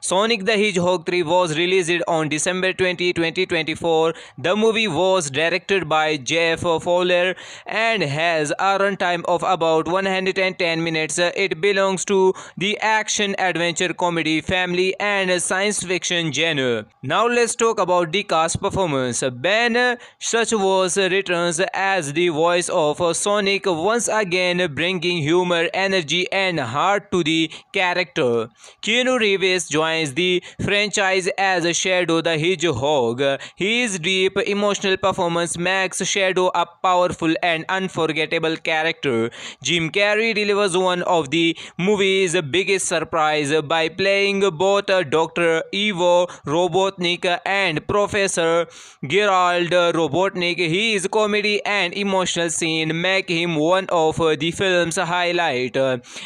Sonic the Hedgehog 3 was released on December 20, 2024. The movie was directed by Jeff Fowler and has a runtime of about 110 minutes. It belongs to the action, adventure, comedy, family, and science fiction genre. Now let's talk about the cast performance. Ben Suchwos returns as the voice of Sonic, once again bringing humor, energy, and heart to the character. Keanu Reeves joins the franchise as Shadow the Hedgehog. His deep emotional performance makes Shadow a powerful powerful and unforgettable character. Jim Carrey delivers one of the movie's biggest surprise by playing both Dr. Ivo Robotnik and Professor Gerald Robotnik. His comedy and emotional scene make him one of the film's highlight.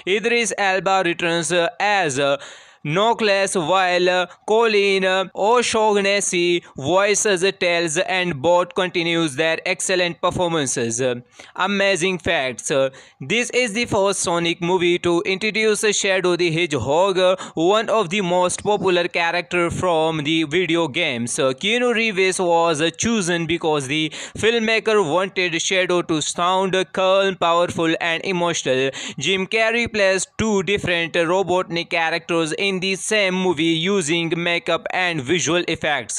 Idris Elba returns as Knowles, while Colin O'Shaughnessy voices Tails, and both continues their excellent performances. Amazing facts: this is the first Sonic movie to introduce Shadow the Hedgehog, one of the most popular characters from the video games. Keanu Reeves was chosen because the filmmaker wanted Shadow to sound calm, powerful, and emotional. Jim Carrey plays two different Robotnik characters in the same movie using makeup and visual effects.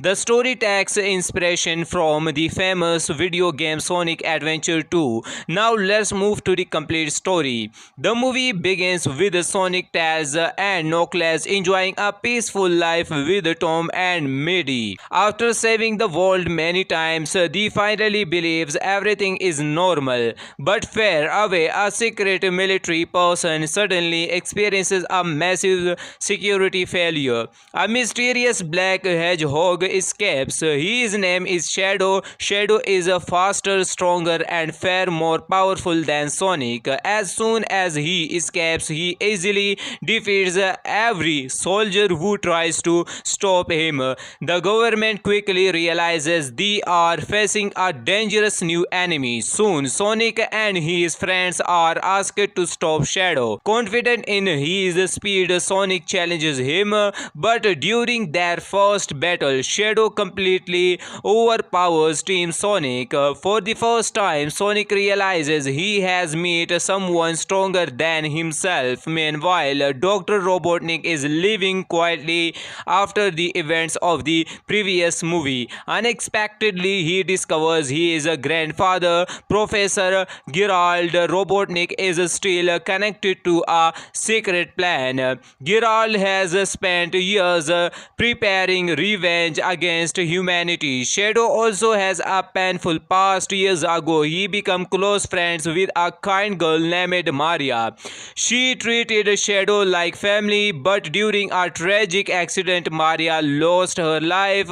The story takes inspiration from the famous video game Sonic Adventure 2. Now let's move to the complete story. The movie begins with Sonic, Tails, and Knuckles enjoying a peaceful life with Tom and Maddie. After saving the world many times, they finally believes everything is normal. But far away, a secret military person suddenly experiences a massive security failure. A mysterious black hedgehog escapes. His name is Shadow. Shadow is faster, stronger, and far more powerful than Sonic. As soon as he escapes, he easily defeats every soldier who tries to stop him. The government quickly realizes they are facing a dangerous new enemy. Soon, Sonic and his friends are asked to stop Shadow. Confident in his speed, Sonic challenges him, but during their first battle, Shadow completely overpowers Team Sonic. For the first time, Sonic realizes he has met someone stronger than himself. Meanwhile, Dr. Robotnik is living quietly after the events of the previous movie. Unexpectedly, he discovers his grandfather, Professor Gerald Robotnik, is still connected to a secret plan. Gerald has spent years preparing revenge against humanity. Shadow also has a painful past. Years ago, he became close friends with a kind girl named Maria. She treated Shadow like family, but during a tragic accident, Maria lost her life.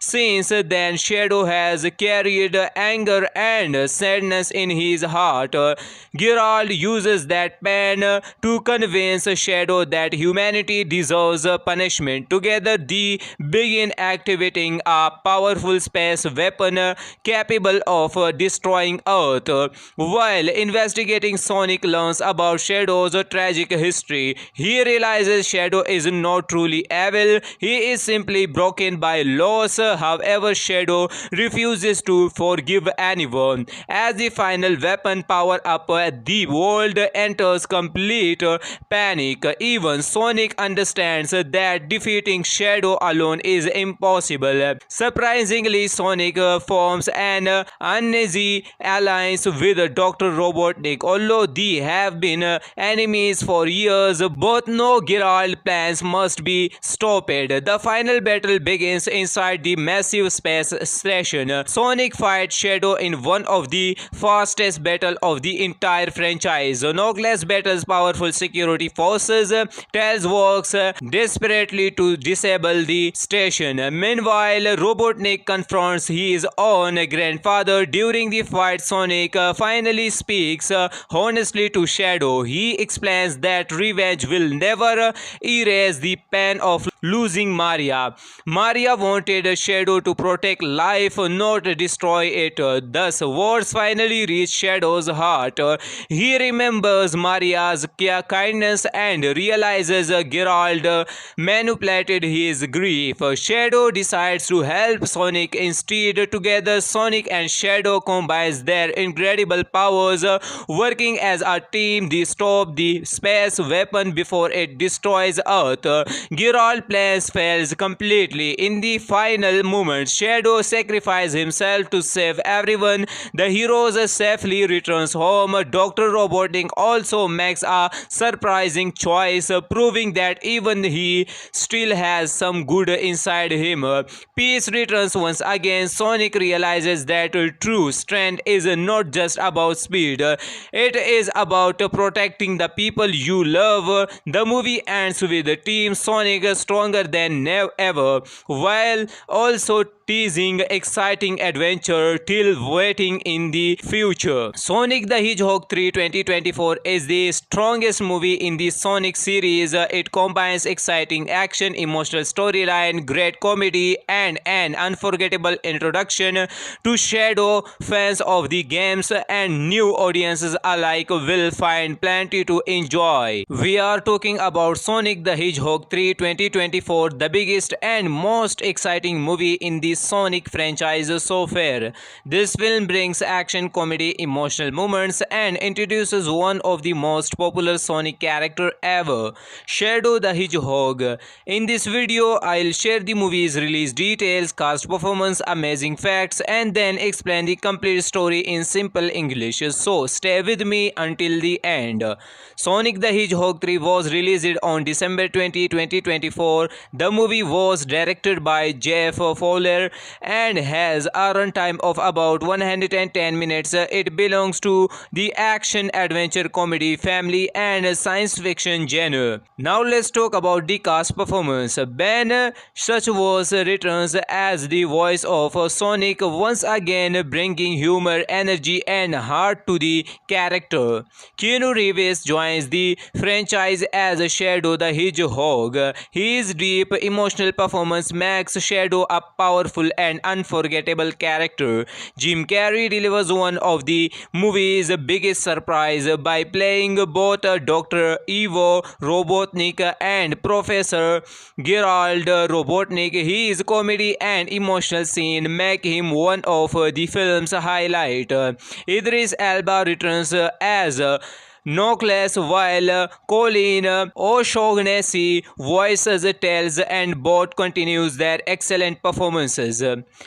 Since then, Shadow has carried anger and sadness in his heart. Gerald uses that pain to convince Shadow that humanity deserves punishment. Together, they begin activating a powerful space weapon capable of destroying Earth. While investigating, Sonic learns about Shadow's tragic history. He realizes Shadow is not truly evil, he is simply broken by loss. However, Shadow refuses to forgive anyone. As the final weapon power up, the world enters complete panic. Even Sonic understands that defeating Shadow alone is impossible. Surprisingly, Sonic forms an uneasy alliance with Dr. Robotnik. Although they have been enemies for years, both know Gerald's plans must be stopped. The final battle begins inside the massive space station. Sonic fights Shadow in one of the fastest battles of the entire franchise. Knuckles battles powerful security forces. Tails works desperately to disable the station. Meanwhile, Robotnik confronts his own grandfather. During the fight, Sonic finally speaks honestly to Shadow. He explains that revenge will never erase the pain of losing Maria. Maria wanted Shadow to protect life, not destroy it. Thus, words finally reach Shadow's heart. He remembers Maria's kindness and realizes Gerald manipulated his grief. Shadow decides to help Sonic instead. Together, Sonic and Shadow combines their incredible powers. Working as a team, they stop the space weapon before it destroys Earth. Gerald's plans fails completely. In the final moments, Shadow sacrifices himself to save everyone. The heroes safely returns home. Dr. Robotnik also makes a surprising choice, proving proving that even he still has some good inside him. Peace returns once again. Sonic realizes that true strength is not just about speed, it is about protecting the people you love. The movie ends with Team Sonic stronger than ever, while also teasing exciting adventure till waiting in the future. Sonic the Hedgehog 3 2024 is the strongest movie in the Sonic series. It combines exciting action, emotional storyline, great comedy, and an unforgettable introduction to Shadow. Fans of the games and new audiences alike will find plenty to enjoy. We are talking about Sonic the Hedgehog 3 2024, the biggest and most exciting movie in the Sonic franchise so far. This film brings action, comedy, emotional moments, and introduces one of the most popular Sonic character ever, Shadow the Hedgehog. In this video, I'll share the movie's release details, cast performance, amazing facts, and then explain the complete story in simple English. So stay with me until the end. Sonic the Hedgehog 3 was released on December 20, 2024. The movie was directed by Jeff Fowler and has a runtime of about 110 minutes. It belongs to the action, adventure, comedy, family, and science fiction genre. Now let's talk about the cast performance. Ben Schwartz returns as the voice of Sonic, once again bringing humor, energy, and heart to the character. Keanu Reeves joins the franchise as Shadow the Hedgehog. His deep emotional performance makes Shadow a powerful and unforgettable character. Jim Carrey delivers one of the movie's biggest surprise by playing both Dr. Ivo Robotnik and Professor Gerald Robotnik. His comedy and emotional scene make him one of the film's highlight. Idris Elba returns as Knuckles, while Colin O'Shaughnessy voices Tails, and both continues their excellent performances.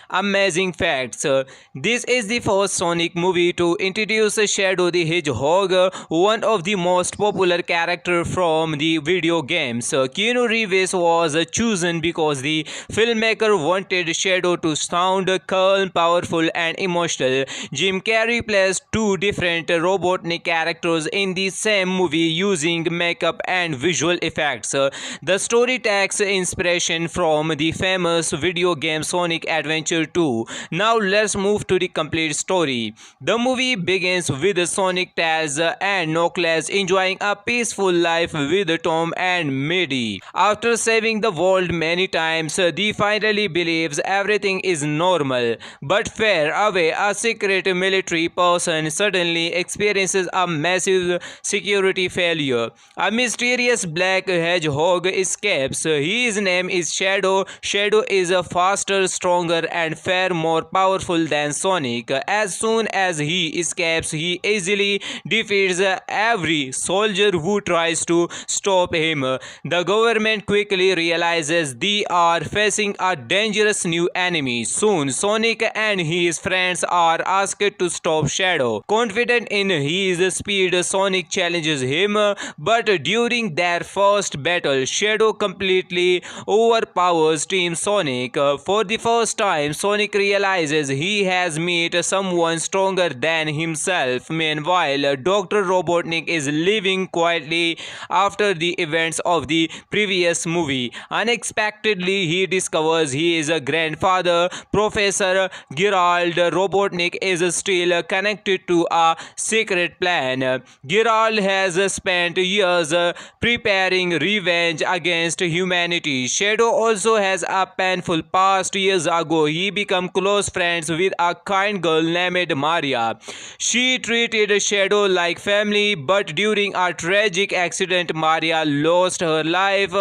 Amazing facts. This is the first Sonic movie to introduce Shadow the Hedgehog, one of the most popular characters from the video games. Keanu Reeves was chosen because the filmmaker wanted Shadow to sound calm, powerful, and emotional. Jim Carrey plays two different Robotnik characters in the same movie using makeup and visual effects. The story takes inspiration from the famous video game Sonic Adventure 2. Now let's move to the complete story. The movie begins with Sonic, Tails, and Knuckles enjoying a peaceful life with Tom and Maddie. After saving the world many times, they finally believes everything is normal. But far away, a secret military person suddenly experiences a massive security failure. A mysterious black hedgehog escapes. His name is Shadow. Shadow is a faster, stronger, and far more powerful than Sonic. As soon as he escapes, he easily defeats every soldier who tries to stop him. The government quickly realizes they are facing a dangerous new enemy. Soon, Sonic and his friends are asked to stop Shadow. Confident in his speed, Sonic challenges him, but during their first battle, Shadow completely overpowers Team Sonic. For the first time, Sonic realizes he has met someone stronger than himself. Meanwhile, Dr. Robotnik is living quietly after the events of the previous movie. Unexpectedly, he discovers his grandfather, Professor Gerald Robotnik, is still connected to a secret plan. Gerald has spent years preparing revenge against humanity. Shadow also has a painful past. Years ago, he became close friends with a kind girl named Maria. She treated Shadow like family, but during a tragic accident, Maria lost her life.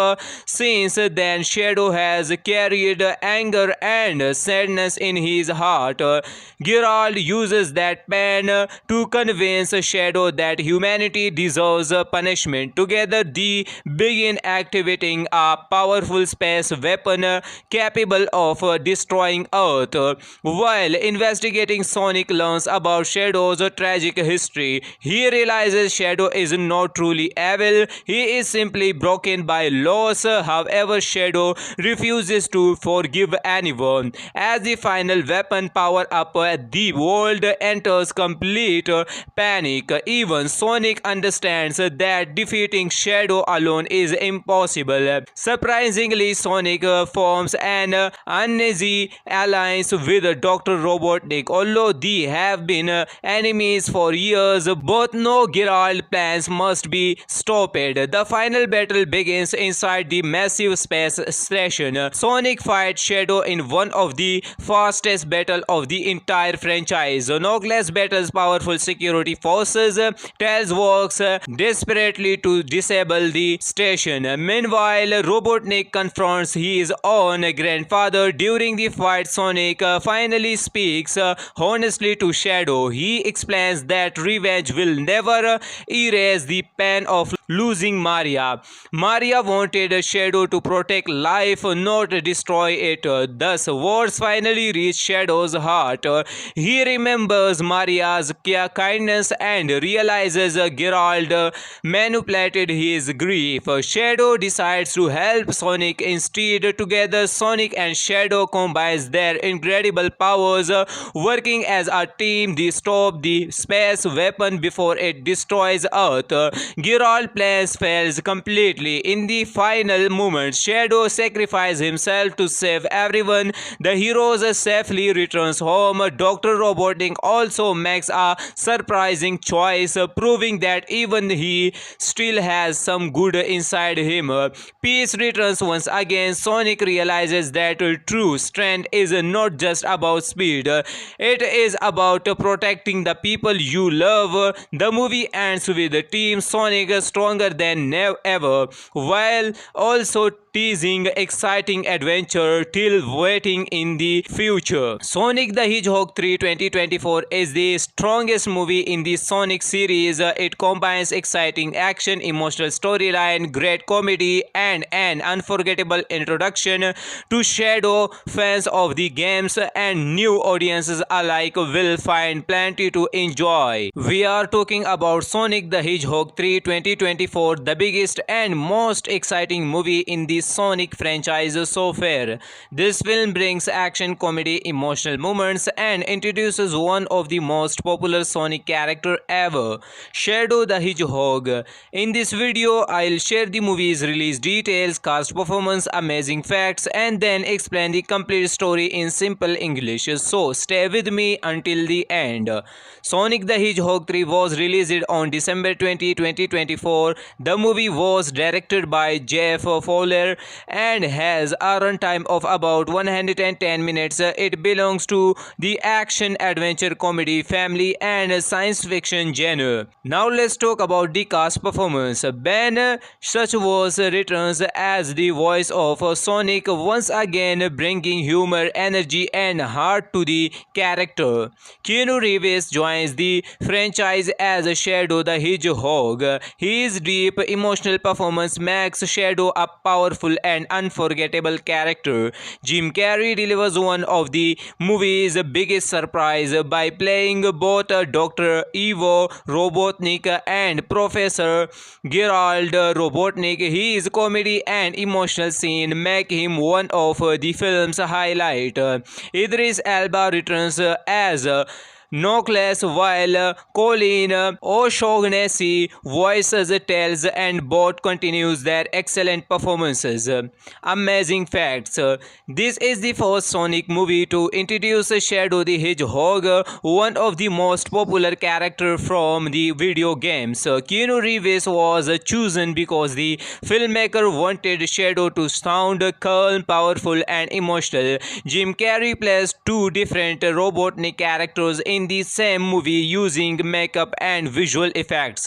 Since then, Shadow has carried anger and sadness in his heart. Gerald uses that pain to convince Shadow that humanity humanity deserves a punishment. Together, they begin activating a powerful space weapon capable of destroying Earth. While investigating, Sonic learns about Shadow's tragic history. He realizes Shadow is not truly evil, he is simply broken by loss. However, Shadow refuses to forgive anyone. As the final weapon power up, the world enters complete panic. Even Sonic understands that defeating Shadow alone is impossible. Surprisingly, Sonic forms an uneasy alliance with Dr. Robotnik. Although they have been enemies for years, both know Geralt plans must be stopped. The final battle begins inside the massive space station. Sonic fights Shadow in one of the fastest battles of the entire franchise. Knuckles battles powerful security forces. Tails works desperately to disable the station. Meanwhile, Robotnik confronts his own grandfather. During the fight, Sonic finally speaks honestly to Shadow. He explains that revenge will never erase the pain of losing Maria. Maria wanted Shadow to protect life, not destroy it. Thus, words finally reach Shadow's heart. He remembers Maria's kindness and realizes Geralt manipulated his grief. Shadow decides to help Sonic instead. Together, Sonic and Shadow combines their incredible powers, working as a team. They stop the space weapon before it destroys Earth. Geralt plans fails completely. In the final moments, Shadow sacrifices himself to save everyone. The heroes safely returns home. Dr. Robotnik also makes a surprising choice, proving that even he still has some good inside him. Peace returns once again. Sonic realizes that true strength is not just about speed, it is about protecting the people you love. The movie ends with Team Sonic stronger than ever, while also teasing exciting adventure till waiting in the future. Sonic the Hedgehog 3 2024 is the strongest movie in the Sonic series. It combines exciting action, emotional storyline, great comedy, and an unforgettable introduction to Shadow. Fans of the games and new audiences alike will find plenty to enjoy. We are talking about Sonic the Hedgehog 3 2024, the biggest and most exciting movie in the Sonic franchise so far. This film brings action, comedy, emotional moments, and introduces one of the most popular Sonic character ever, Shadow the Hedgehog. In this video, I'll share the movie's release details, cast performance, amazing facts, and then explain the complete story in simple English. So stay with me until the end. Sonic the Hedgehog 3 was released on December 20, 2024. The movie was directed by Jeff Fowler and has a runtime of about 110 minutes. It belongs to the action, adventure, comedy, family, and science fiction genre. Now let's talk about the cast performance. Ben Suchvos returns as the voice of Sonic, once again bringing humor, energy, and heart to the character. Keanu Reeves joins the franchise as Shadow the Hedgehog. His deep emotional performance makes Shadow a powerful and unforgettable character. Jim Carrey delivers one of the movie's biggest surprise by playing both Dr. Ivo Robotnik and Professor Gerald Robotnik. His comedy and emotional scene make him one of the film's highlight. Idris Elba returns as Knuckles, while Colin O'Shaughnessy voices Tails, and both continues their excellent performances. Amazing facts. This is the first Sonic movie to introduce Shadow the Hedgehog, one of the most popular characters from the video games. Keanu Reeves was chosen because the filmmaker wanted Shadow to sound calm, powerful, and emotional. Jim Carrey plays two different Robotnik characters in the same movie using makeup and visual effects.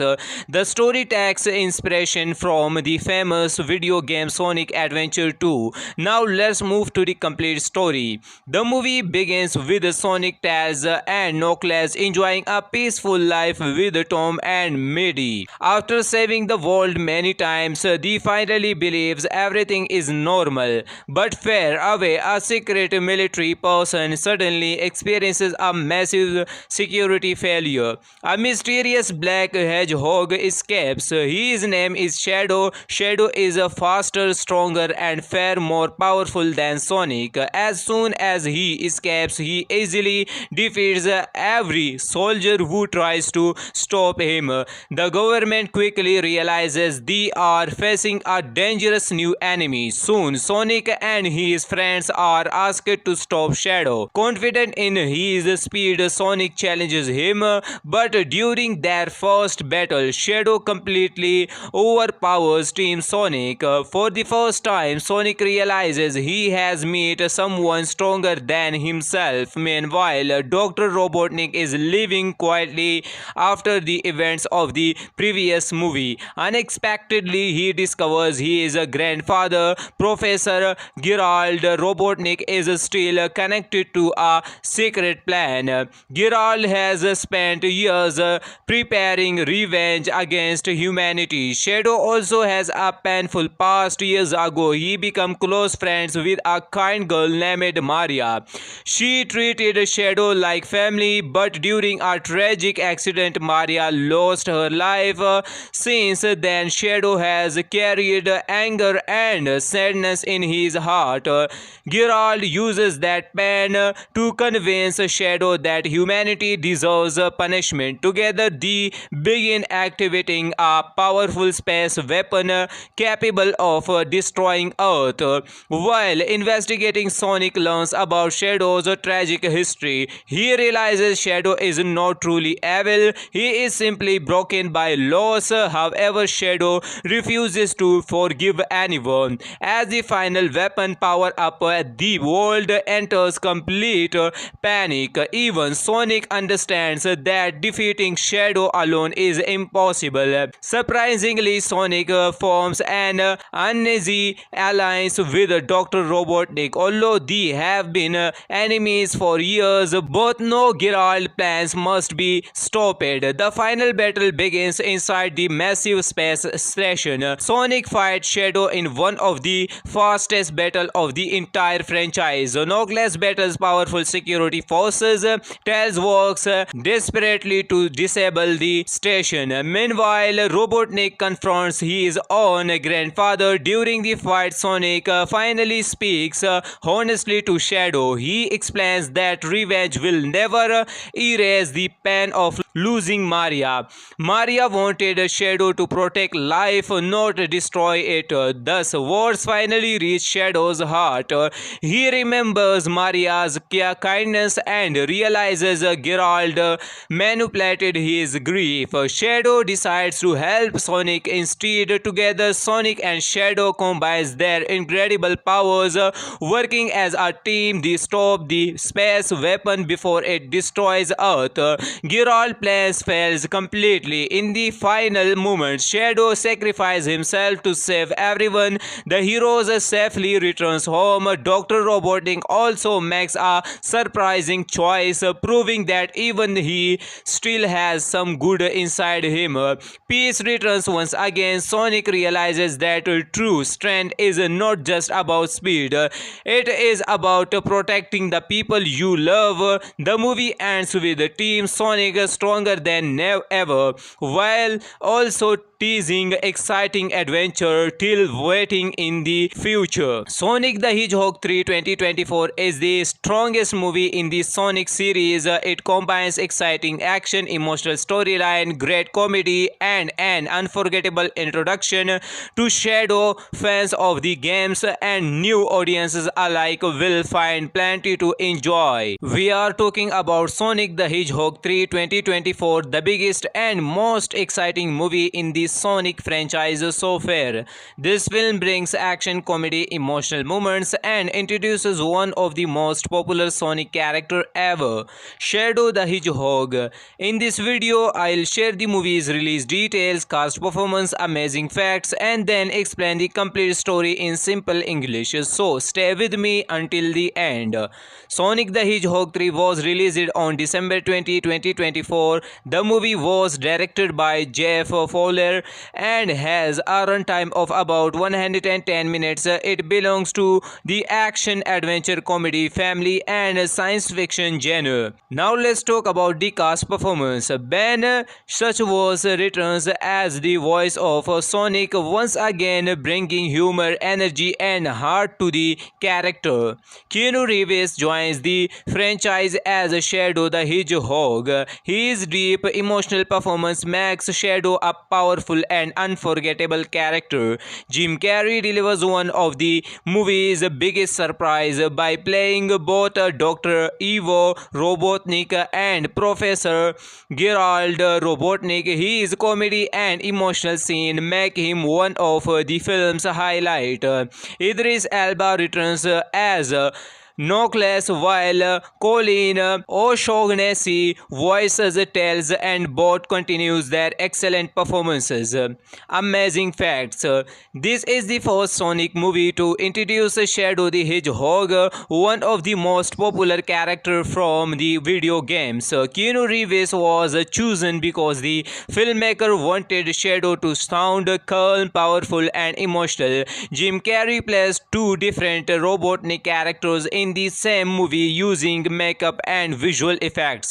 The story takes inspiration from the famous video game Sonic Adventure 2. Now let's move to the complete story. The movie begins with Sonic, Tails, and Knuckles enjoying a peaceful life with Tom and Maddie. After saving the world many times, they finally believes everything is normal. But far away, a secret military person suddenly experiences a massive security failure. A mysterious black hedgehog escapes. His name is Shadow. Shadow is faster, stronger, and far more powerful than Sonic. As soon as he escapes, he easily defeats every soldier who tries to stop him. The government quickly realizes they are facing a dangerous new enemy. Soon, Sonic and his friends are asked to stop Shadow. Confident in his speed, Sonic challenges him, but during their first battle, Shadow completely overpowers Team Sonic. For the first time, Sonic realizes he has met someone stronger than himself. Meanwhile, Dr. Robotnik is living quietly after the events of the previous movie. Unexpectedly, he discovers his grandfather, Professor Gerald Robotnik, is still connected to a secret plan. Gerald has spent years preparing revenge against humanity. Shadow also has a painful past. Years ago, he became close friends with a kind girl named Maria. She treated Shadow like family, but during a tragic accident, Maria lost her life. Since then, Shadow has carried anger and sadness in his heart. Geralt uses that pain to convince Shadow that humanity deserves punishment. Together, they begin activating a powerful space weapon capable of destroying Earth. While investigating, Sonic learns about Shadow's tragic history. He realizes Shadow is not truly evil, he is simply broken by loss. However, Shadow refuses to forgive anyone. As the final weapon power up, the world enters complete panic. Even Sonic understands that defeating Shadow alone is impossible. Surprisingly, Sonic forms an uneasy alliance with Dr. Robotnik. Although they have been enemies for years, both know Geralt plans must be stopped. The final battle begins inside the massive space station. Sonic fights Shadow in one of the fastest battles of the entire franchise. Knuckles battles powerful security forces. Tails works desperately to disable the station. Meanwhile, Robotnik confronts his own grandfather. During the fight, Sonic finally speaks honestly to Shadow. He explains that revenge will never erase the pain of losing Maria. Maria wanted Shadow to protect life, not destroy it. Thus, words finally reach Shadow's heart. He remembers Maria's kindness and realizes Geralt manipulated his grief. Shadow decides to help Sonic instead. Together, Sonic and Shadow combines their incredible powers. Working as a team, they stop the space weapon before it destroys Earth. Geralt plans fails completely. In the final moments, Shadow sacrifices himself to save everyone. The heroes safely returns home. Dr. Robotnik also makes a surprising choice, proving that even he still has some good inside him. Peace returns once again. Sonic realizes that true strength is not just about speed, it is about protecting the people you love. The movie ends with Team Sonic stronger than ever, while also teasing exciting adventure till waiting in the future. Sonic the Hedgehog 3 2024 is the strongest movie in the Sonic series. It combines exciting action, emotional storyline, great comedy, and an unforgettable introduction to Shadow. Fans of the games and new audiences alike will find plenty to enjoy. We are talking about Sonic the Hedgehog 3 2024, the biggest and most exciting movie in the Sonic franchise so far. This film brings action, comedy, emotional moments, and introduces one of the most popular Sonic character ever, Shadow the Hedgehog. In this video, I'll share the movie's release details, cast performance, amazing facts, and then explain the complete story in simple English. So stay with me until the end. Sonic the Hedgehog 3 was released on December 20, 2024. The movie was directed by Jeff Fowler and has a runtime of about 110 minutes. It belongs to the action, adventure, comedy, family, and science fiction genre. Now let's talk about the cast performance. Ben Suchvos returns as the voice of Sonic, once again bringing humor, energy, and heart to the character. Keanu Reeves joins the franchise as Shadow the Hedgehog. His deep emotional performance makes Shadow a powerful and unforgettable character. Jim Carrey delivers one of the movie's biggest surprise by playing both Dr. Ivo Robotnik and Professor Gerald Robotnik. His comedy and emotional scene make him one of the film's highlight. Idris Elba returns as Knuckles, while Colin O'Shaughnessy voices Tails, and both continues their excellent performances. Amazing facts. This is the first Sonic movie to introduce Shadow the Hedgehog, one of the most popular characters from the video games. Keanu Reeves was chosen because the filmmaker wanted Shadow to sound calm, powerful, and emotional. Jim Carrey plays two different Robotnik characters in the same movie using makeup and visual effects.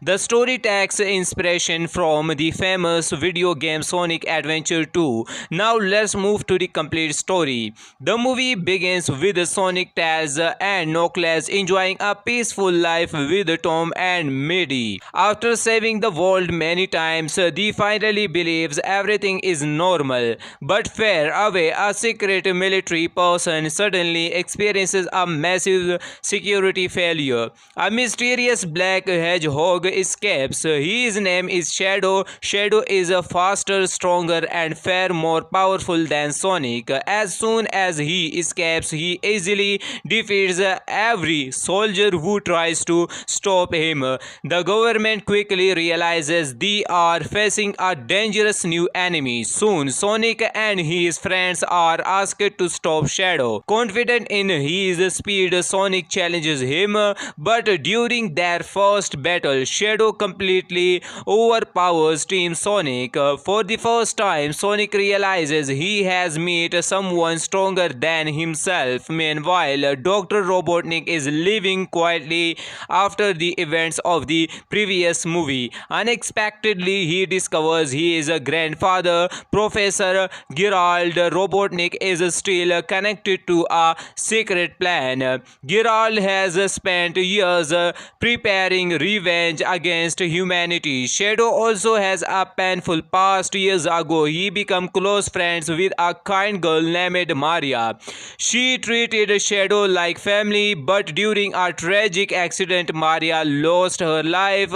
The story takes inspiration from the famous video game Sonic Adventure 2. Now let's move to the complete story. The movie begins with Sonic, Tails, and Knuckles enjoying a peaceful life with Tom and Maddie. After saving the world many times, they finally believes everything is normal. But far away, a secret military person suddenly experiences a massive security failure. A mysterious black hedgehog escapes. His name is Shadow. Shadow is faster, stronger, and far more powerful than Sonic. As soon as he escapes, he easily defeats every soldier who tries to stop him. The government quickly realizes they are facing a dangerous new enemy. Soon, Sonic and his friends are asked to stop Shadow. Confident in his speed, Sonic challenges him, but during their first battle, Shadow completely overpowers Team Sonic. For the first time, Sonic realizes he has met someone stronger than himself. Meanwhile, Dr. Robotnik is living quietly after the events of the previous movie. Unexpectedly, he discovers his grandfather, Professor Gerald Robotnik, is still connected to a secret plan. Gerald has spent years preparing revenge against humanity. Shadow also has a painful past. Years ago, he became close friends with a kind girl named Maria. She treated Shadow like family, but during a tragic accident, Maria lost her life.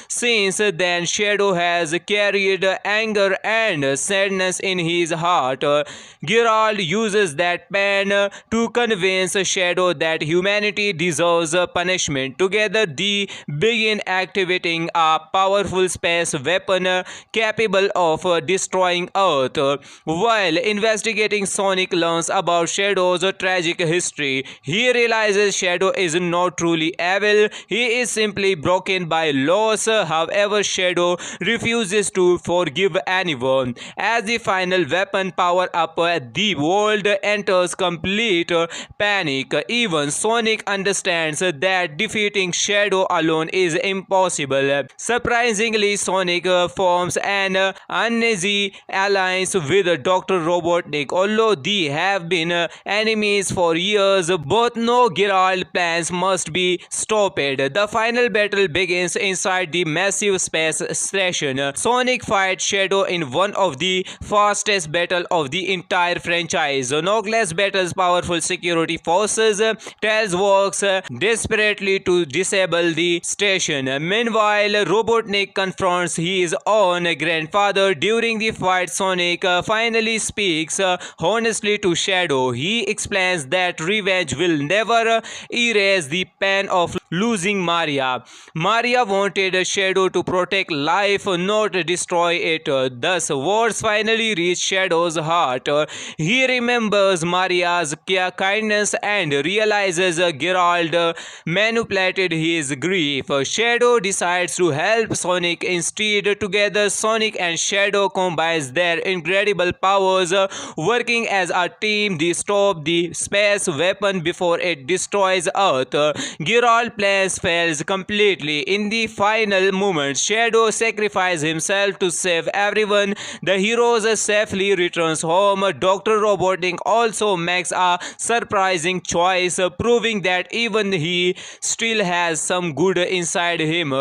Since then, Shadow has carried anger and sadness in his heart. Gerald uses that pain to convince Shadow that humanity deserves punishment. Together, they begin activating a powerful space weapon capable of destroying Earth. While investigating, Sonic learns about Shadow's tragic history. He realizes Shadow is not truly evil, he is simply broken by loss. However, Shadow refuses to forgive anyone. As the final weapon power up, the world enters complete panic. Even Sonic understands that defeating Shadow alone is impossible. Surprisingly, Sonic forms an uneasy alliance with Dr. Robotnik. Although they have been enemies for years, both know Gerald's plans must be stopped. The final battle begins inside the massive space station. Sonic fights Shadow in one of the fastest battles of the entire franchise. Knuckles battles powerful security forces. Tails Tails works desperately to disable the station. Meanwhile, Robotnik confronts his own grandfather. During the fight, Sonic finally speaks honestly to Shadow. He explains that revenge will never erase the pain of losing Maria. Maria wanted Shadow to protect life, not destroy it. Thus, words finally reach Shadow's heart. He remembers Maria's kindness and realizes Geralt manipulated his grief. Shadow decides to help Sonic instead. Together, Sonic and Shadow combines their incredible powers, working as a team to stop the space weapon before it destroys Earth. Geralt plans fails completely. In the final moment, Shadow sacrifices himself to save everyone. The heroes safely returns home. Dr. Robotnik also makes a surprising choice, proving that even he still has some good inside him.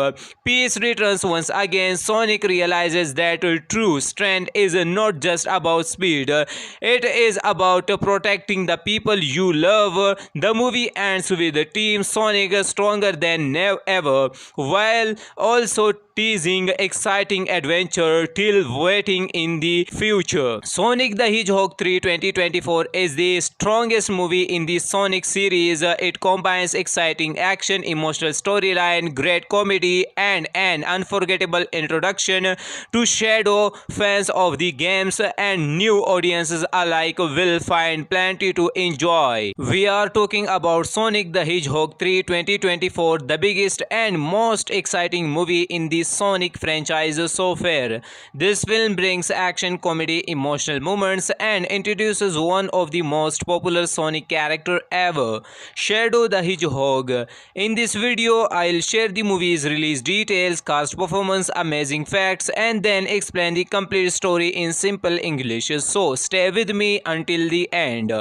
Peace returns once again. Sonic realizes that true strength is not just about speed, it is about protecting the people you love. The movie ends with Team Sonic stronger than ever, while also teasing exciting adventure till waiting in the future. Sonic the Hedgehog 3 2024 is the strongest movie in the Sonic series. It combines exciting action, emotional storyline, great comedy, and an unforgettable introduction to Shadow. Fans of the games and new audiences alike will find plenty to enjoy. We are talking about Sonic the Hedgehog 3 2024, the biggest and most exciting movie in the Sonic franchise so far. This film brings action, comedy, emotional moments, and introduces one of the most popular Sonic character ever, Shadow the Hedgehog. In this video, I'll share the movie's release details, cast performance, amazing facts, and then explain the complete story in simple English. So stay with me until the end.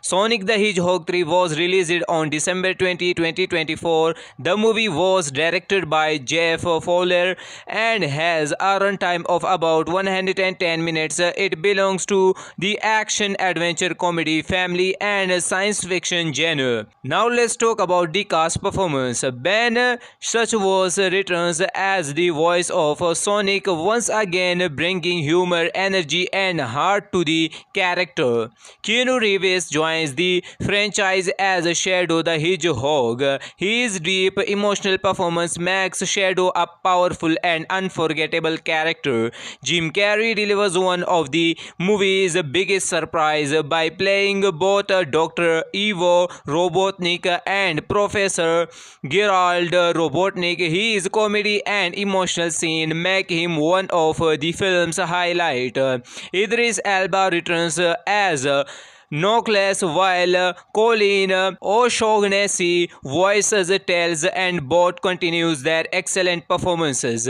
Sonic the Hedgehog 3 was released on December 20, 2024. The movie was directed by Jeff Fowler and has a runtime of about 110 minutes. It belongs to the action, adventure, comedy, family, and science fiction genre. Now let's talk about the cast performance. Ben Schwartz returns as the voice of Sonic, once again bringing humor, energy, and heart to the character. Keanu Reeves joins the franchise as Shadow the Hedgehog. His deep emotional performance makes Shadow a powerful and unforgettable character. Jim Carrey delivers one of the movie's biggest surprise by playing both Dr. Ivo Robotnik and Professor Geralt Robotnik. His comedy and emotional scene make him one of the film's highlight. Idris Elba returns as Knuckles, while Colin O'Shaughnessy voices Tails, and both continues their excellent performances.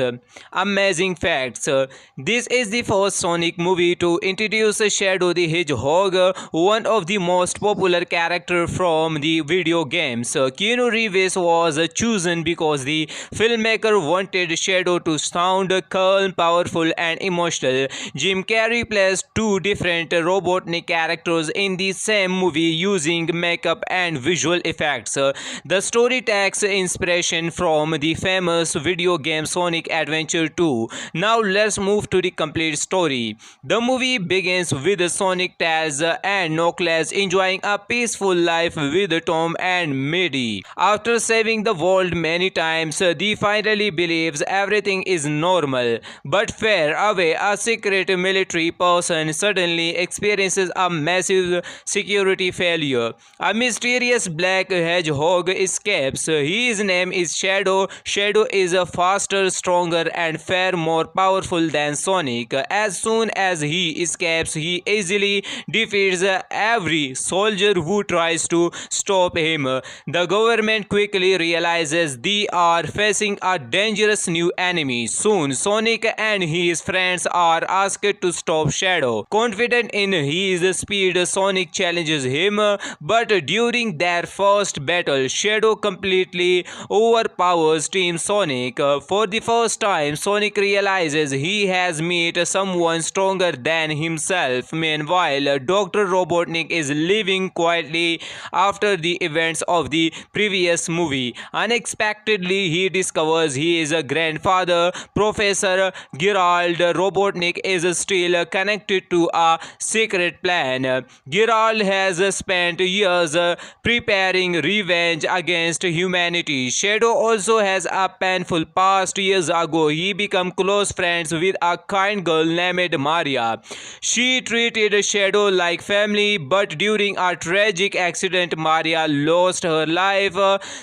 Amazing facts. This is the first Sonic movie to introduce Shadow the Hedgehog, one of the most popular characters from the video games. Keanu Reeves was chosen because the filmmaker wanted Shadow to sound calm, powerful, and emotional. Jim Carrey plays two different Robotnik characters in the same movie using makeup and visual effects. The story takes inspiration from the famous video game Sonic Adventure 2. Now let's move to the complete story. The movie begins with Sonic, Tails, and Knuckles enjoying a peaceful life with Tom and Maddie. After saving the world many times, they finally believes everything is normal. But far away, a secret military person suddenly experiences a massive security failure. A mysterious black hedgehog escapes. His name is Shadow. Shadow is a faster, stronger, and far more powerful than Sonic. As soon as he escapes, he easily defeats every soldier who tries to stop him. The government quickly realizes they are facing a dangerous new enemy. Soon, Sonic and his friends are asked to stop Shadow. Confident in his speed, Sonic Sonic challenges him, but during their first battle, Shadow completely overpowers Team Sonic. For the first time, Sonic realizes he has met someone stronger than himself. Meanwhile, Dr. Robotnik is living quietly after the events of the previous movie. Unexpectedly, he discovers his grandfather, Professor Gerald Robotnik, is still connected to a secret plan. Gerald has spent years preparing revenge against humanity. Shadow also has a painful past. Years ago, he became close friends with a kind girl named Maria. She treated Shadow like family, but during a tragic accident, Maria lost her life.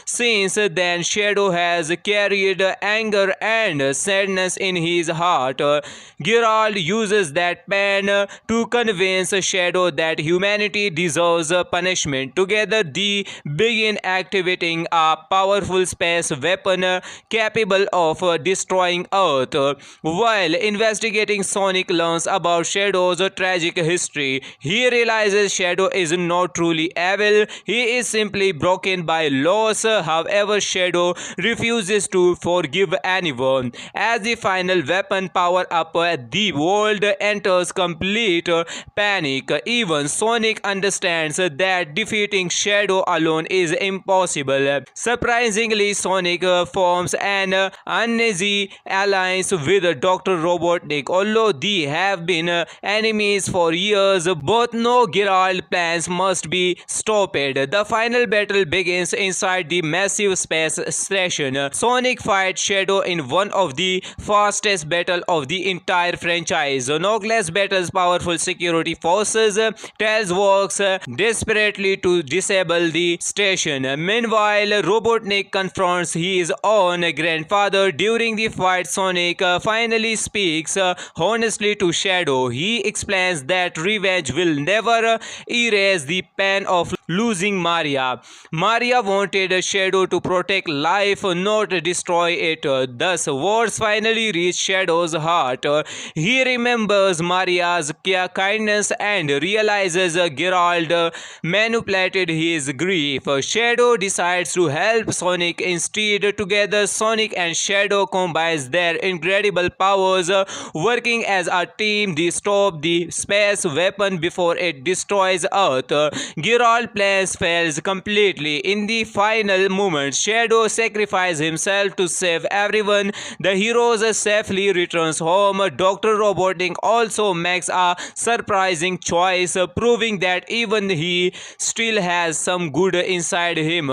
Since then, Shadow has carried anger and sadness in his heart. Gerald uses that pain to convince Shadow that humanity deserves punishment. Together, they begin activating a powerful space weapon capable of destroying Earth. While investigating, Sonic learns about Shadow's tragic history. He realizes Shadow is not truly evil, he is simply broken by loss. However, Shadow refuses to forgive anyone. As the final weapon power up, the world enters complete panic. Even Sonic understands that defeating Shadow alone is impossible. Surprisingly, Sonic forms an uneasy alliance with Dr. Robotnik. Although they have been enemies for years, both know Gerald's plans must be stopped. The final battle begins inside the massive space station. Sonic fights Shadow in one of the fastest battles of the entire franchise. Knuckles battles powerful security forces. Tails works desperately to disable the station. Meanwhile, Robotnik confronts his own grandfather. During the fight, Sonic finally speaks honestly to Shadow. He explains that revenge will never erase the pain of losing Maria. Maria wanted Shadow to protect life, not destroy it. Thus, words finally reach Shadow's heart. He remembers Maria's kindness and realizes Gerald manipulated his grief. Shadow decides to help Sonic instead. Together, Sonic and Shadow combines their incredible powers. Working as a team, they stop the space weapon before it destroys Earth. Gerald's plans fails completely. In the final moments, Shadow sacrifices himself to save everyone. The heroes safely returns home. Dr. Robotnik also makes a surprising choice, proving that even he still has some good inside him.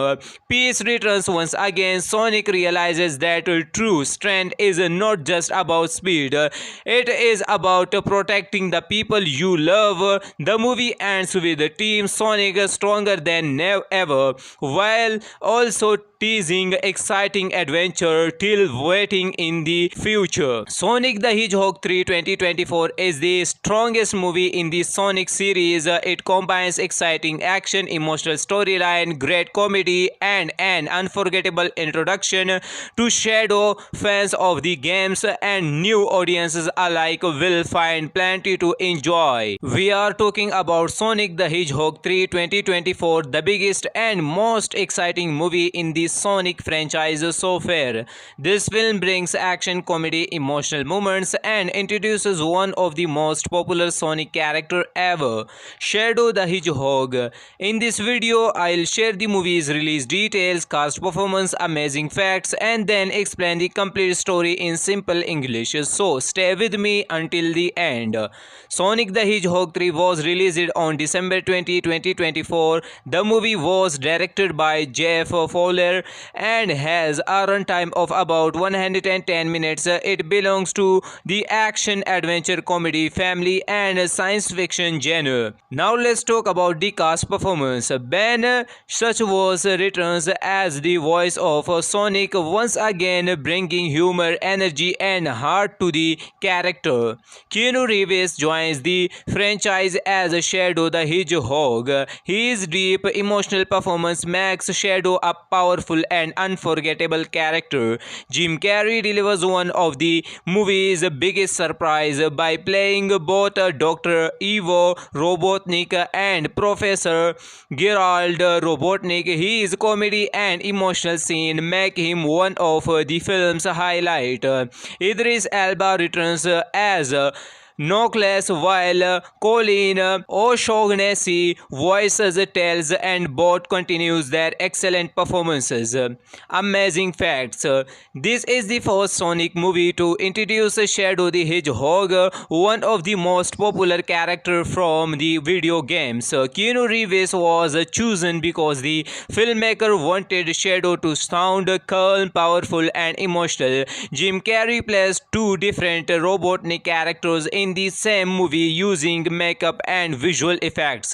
Peace returns once again. Sonic realizes that true strength is not just about speed, it is about protecting the people you love. The movie ends with Team Sonic stronger than ever, while also teasing exciting adventure till waiting in the future. Sonic the Hedgehog 3 2024 is the strongest movie in the Sonic series. It combines exciting action, emotional storyline, great comedy, and an unforgettable introduction to Shadow. Fans of the games and new audiences alike will find plenty to enjoy. We are talking about Sonic the Hedgehog 3 2024, the biggest and most exciting movie in the Sonic franchise so far. This film brings action, comedy, emotional moments, and introduces one of the most popular Sonic character ever, Shadow the Hedgehog. In this video, I'll share the movie's release details, cast performance, amazing facts, and then explain the complete story in simple English. So stay with me until the end. Sonic the Hedgehog 3 was released on December 20, 2024. The movie was directed by Jeff Fowler and has a runtime of about 110 minutes. It belongs to the action, adventure, comedy, family, and science fiction genre. Now let's talk about the cast performance. Ben Suchvos returns as the voice of Sonic, once again bringing humor, energy, and heart to the character. Keanu Reeves joins the franchise as Shadow the Hedgehog. His His deep emotional performance makes Shadow a powerful and unforgettable character. Jim Carrey delivers one of the movie's biggest surprise by playing both Dr. Ivo Robotnik and Professor Gerald Robotnik. His comedy and emotional scene make him one of the film's highlight. Idris Elba returns as Knowles, while Colin O'Shaughnessy voices Tails, and both continues their excellent performances. Amazing facts. This is the first Sonic movie to introduce Shadow the Hedgehog, one of the most popular characters from the video games. Keanu Reeves was chosen because the filmmaker wanted Shadow to sound calm, powerful, and emotional. Jim Carrey plays two different Robotnik characters in the same movie using makeup and visual effects.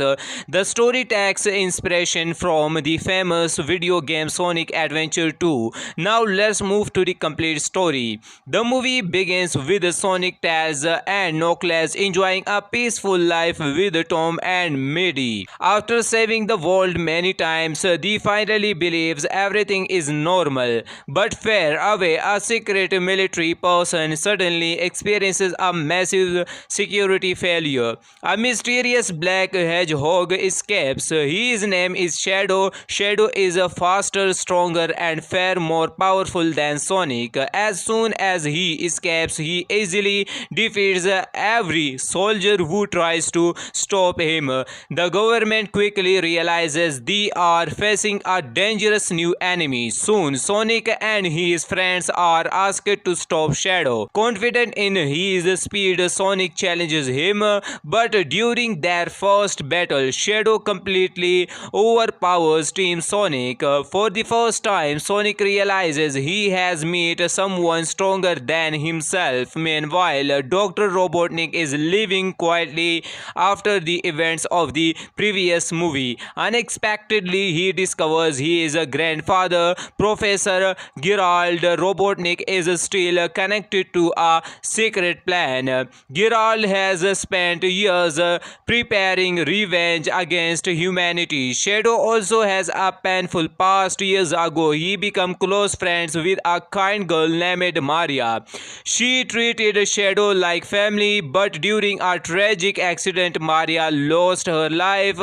The story takes inspiration from the famous video game Sonic Adventure 2. Now let's move to the complete story. The movie begins with Sonic, Tails, and Knuckles enjoying a peaceful life with Tom and Maddie. After saving the world many times, they finally believes everything is normal. But far away, a secret military person suddenly experiences a massive security failure. A mysterious black hedgehog escapes. His name is Shadow. Shadow is faster, stronger, and far more powerful than Sonic. As soon as he escapes, he easily defeats every soldier who tries to stop him. The government quickly realizes they are facing a dangerous new enemy. Soon, Sonic and his friends are asked to stop Shadow. Confident in his speed, Sonic challenges him, but during their first battle, Shadow completely overpowers Team Sonic. For the first time, Sonic realizes he has met someone stronger than himself. Meanwhile, Dr. Robotnik is living quietly after the events of the previous movie. Unexpectedly, he discovers his grandfather, Professor Gerald Robotnik, is still connected to a secret plan. Gerald has spent years preparing revenge against humanity. Shadow also has a painful past. Years ago, he became close friends with a kind girl named Maria. She treated Shadow like family, but during a tragic accident, Maria lost her life.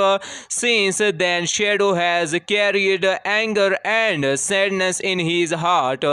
Since then, Shadow has carried anger and sadness in his heart.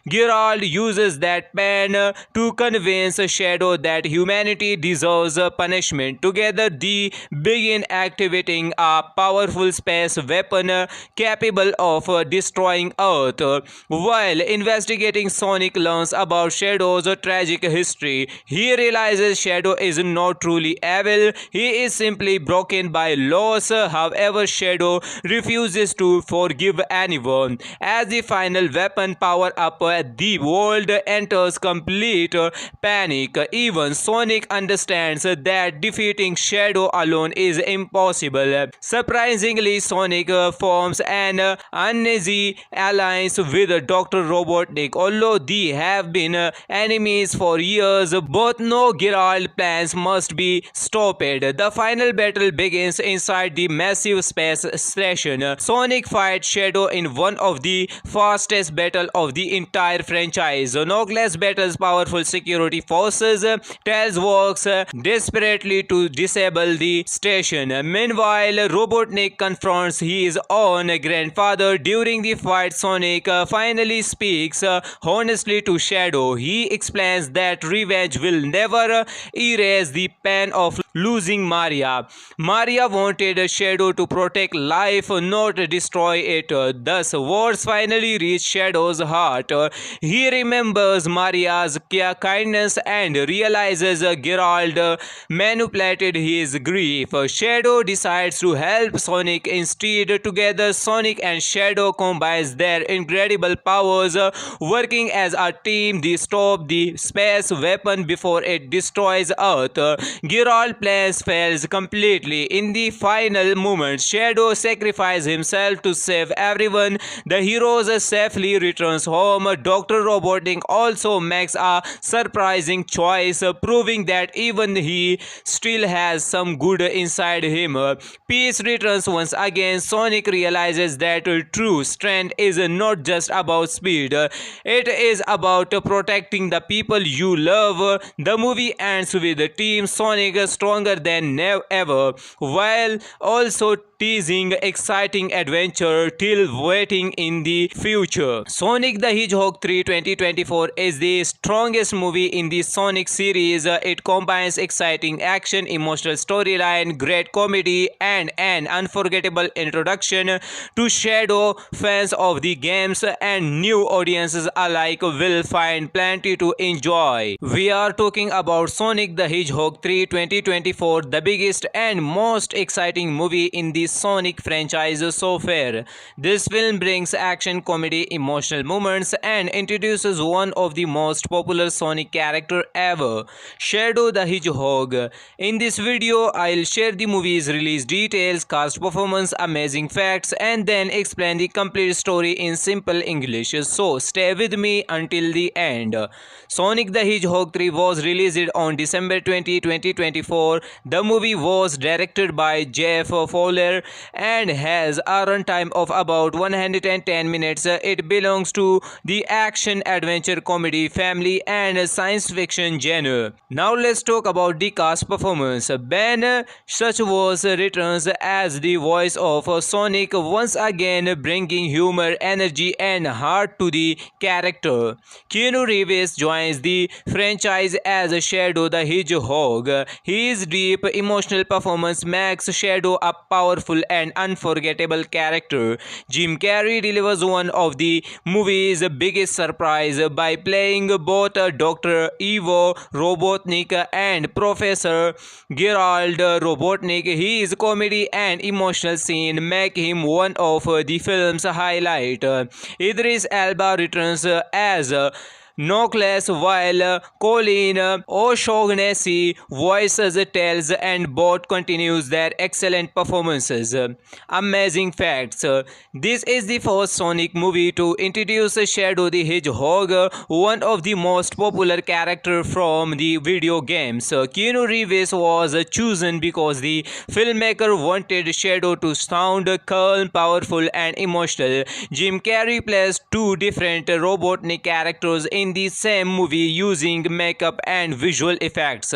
Gerald uses that pain to convince Shadow that humanity deserves punishment. Together, they begin activating a powerful space weapon capable of destroying Earth. While investigating, Sonic learns about Shadow's tragic history. He realizes Shadow is not truly evil, he is simply broken by loss. However, Shadow refuses to forgive anyone. As the final weapon power up, the world enters complete panic. Even Sonic understands that defeating Shadow alone is impossible. Surprisingly, Sonic forms an uneasy alliance with Dr. Robotnik. Although they have been enemies for years, both know Gerald's plans must be stopped. The final battle begins inside the massive space station. Sonic fights Shadow in one of the fastest battles of the entire franchise. Knuckles battles powerful security forces. Tails works desperately to disable the station. Meanwhile, Robotnik confronts his own grandfather. During the fight, Sonic finally speaks honestly to Shadow. He explains that revenge will never erase the pain of losing Maria. Maria wanted Shadow to protect life, not destroy it. Thus, words finally reach Shadow's heart. He remembers Maria's kindness and realizes Gerald manipulated his grief. Shadow decides to help Sonic instead. Together, Sonic and Shadow combines their incredible powers. Working as a team, they stop the space weapon before it destroys Earth. Gerald's plans fails completely. In the final moments, Shadow sacrifices himself to save everyone. The heroes safely returns home. Dr. Robotnik also makes a surprising choice, proving proving that even he still has some good inside him. Peace returns once again. Sonic realizes that true strength is not just about speed, it is about protecting the people you love. The movie ends with Team Sonic stronger than ever, while also teasing exciting adventure till waiting in the future. Sonic the Hedgehog 3 2024 is the strongest movie in the Sonic series. It combines exciting action, emotional storyline, great comedy, and an unforgettable introduction to Shadow. Fans of the games and new audiences alike will find plenty to enjoy. We are talking about Sonic the Hedgehog 3 2024, the biggest and most exciting movie in the Sonic franchise so far. This film brings action, comedy, emotional moments, and introduces one of the most popular Sonic character ever, Shadow the Hedgehog. In this video, I'll share the movie's release details, cast performance, amazing facts, and then explain the complete story in simple English. So stay with me until the end. Sonic the Hedgehog 3 was released on December 20, 2024. The movie was directed by Jeff Fowler and has a runtime of about 110 minutes. It belongs to the action, adventure, comedy, family, and science fiction genre. Now let's talk about the cast performance. Ben Suchwos returns as the voice of Sonic, once again bringing humor, energy, and heart to the character. Keanu Reeves joins the franchise as Shadow the Hedgehog. His deep emotional performance makes Shadow a powerful and unforgettable character. Jim Carrey delivers one of the movie's biggest surprise by playing both Dr. Ivo Robotnik and Professor Gerald Robotnik. His comedy and emotional scene make him one of the film's highlight. Idris Elba returns as Knuckles, while Colin O'Shaughnessy voices Tails, and both continues their excellent performances. Amazing facts. This is the first Sonic movie to introduce Shadow the Hedgehog, one of the most popular characters from the video games. Keanu Reeves was chosen because the filmmaker wanted Shadow to sound calm, powerful, and emotional. Jim Carrey plays two different Robotnik characters in the same movie using makeup and visual effects.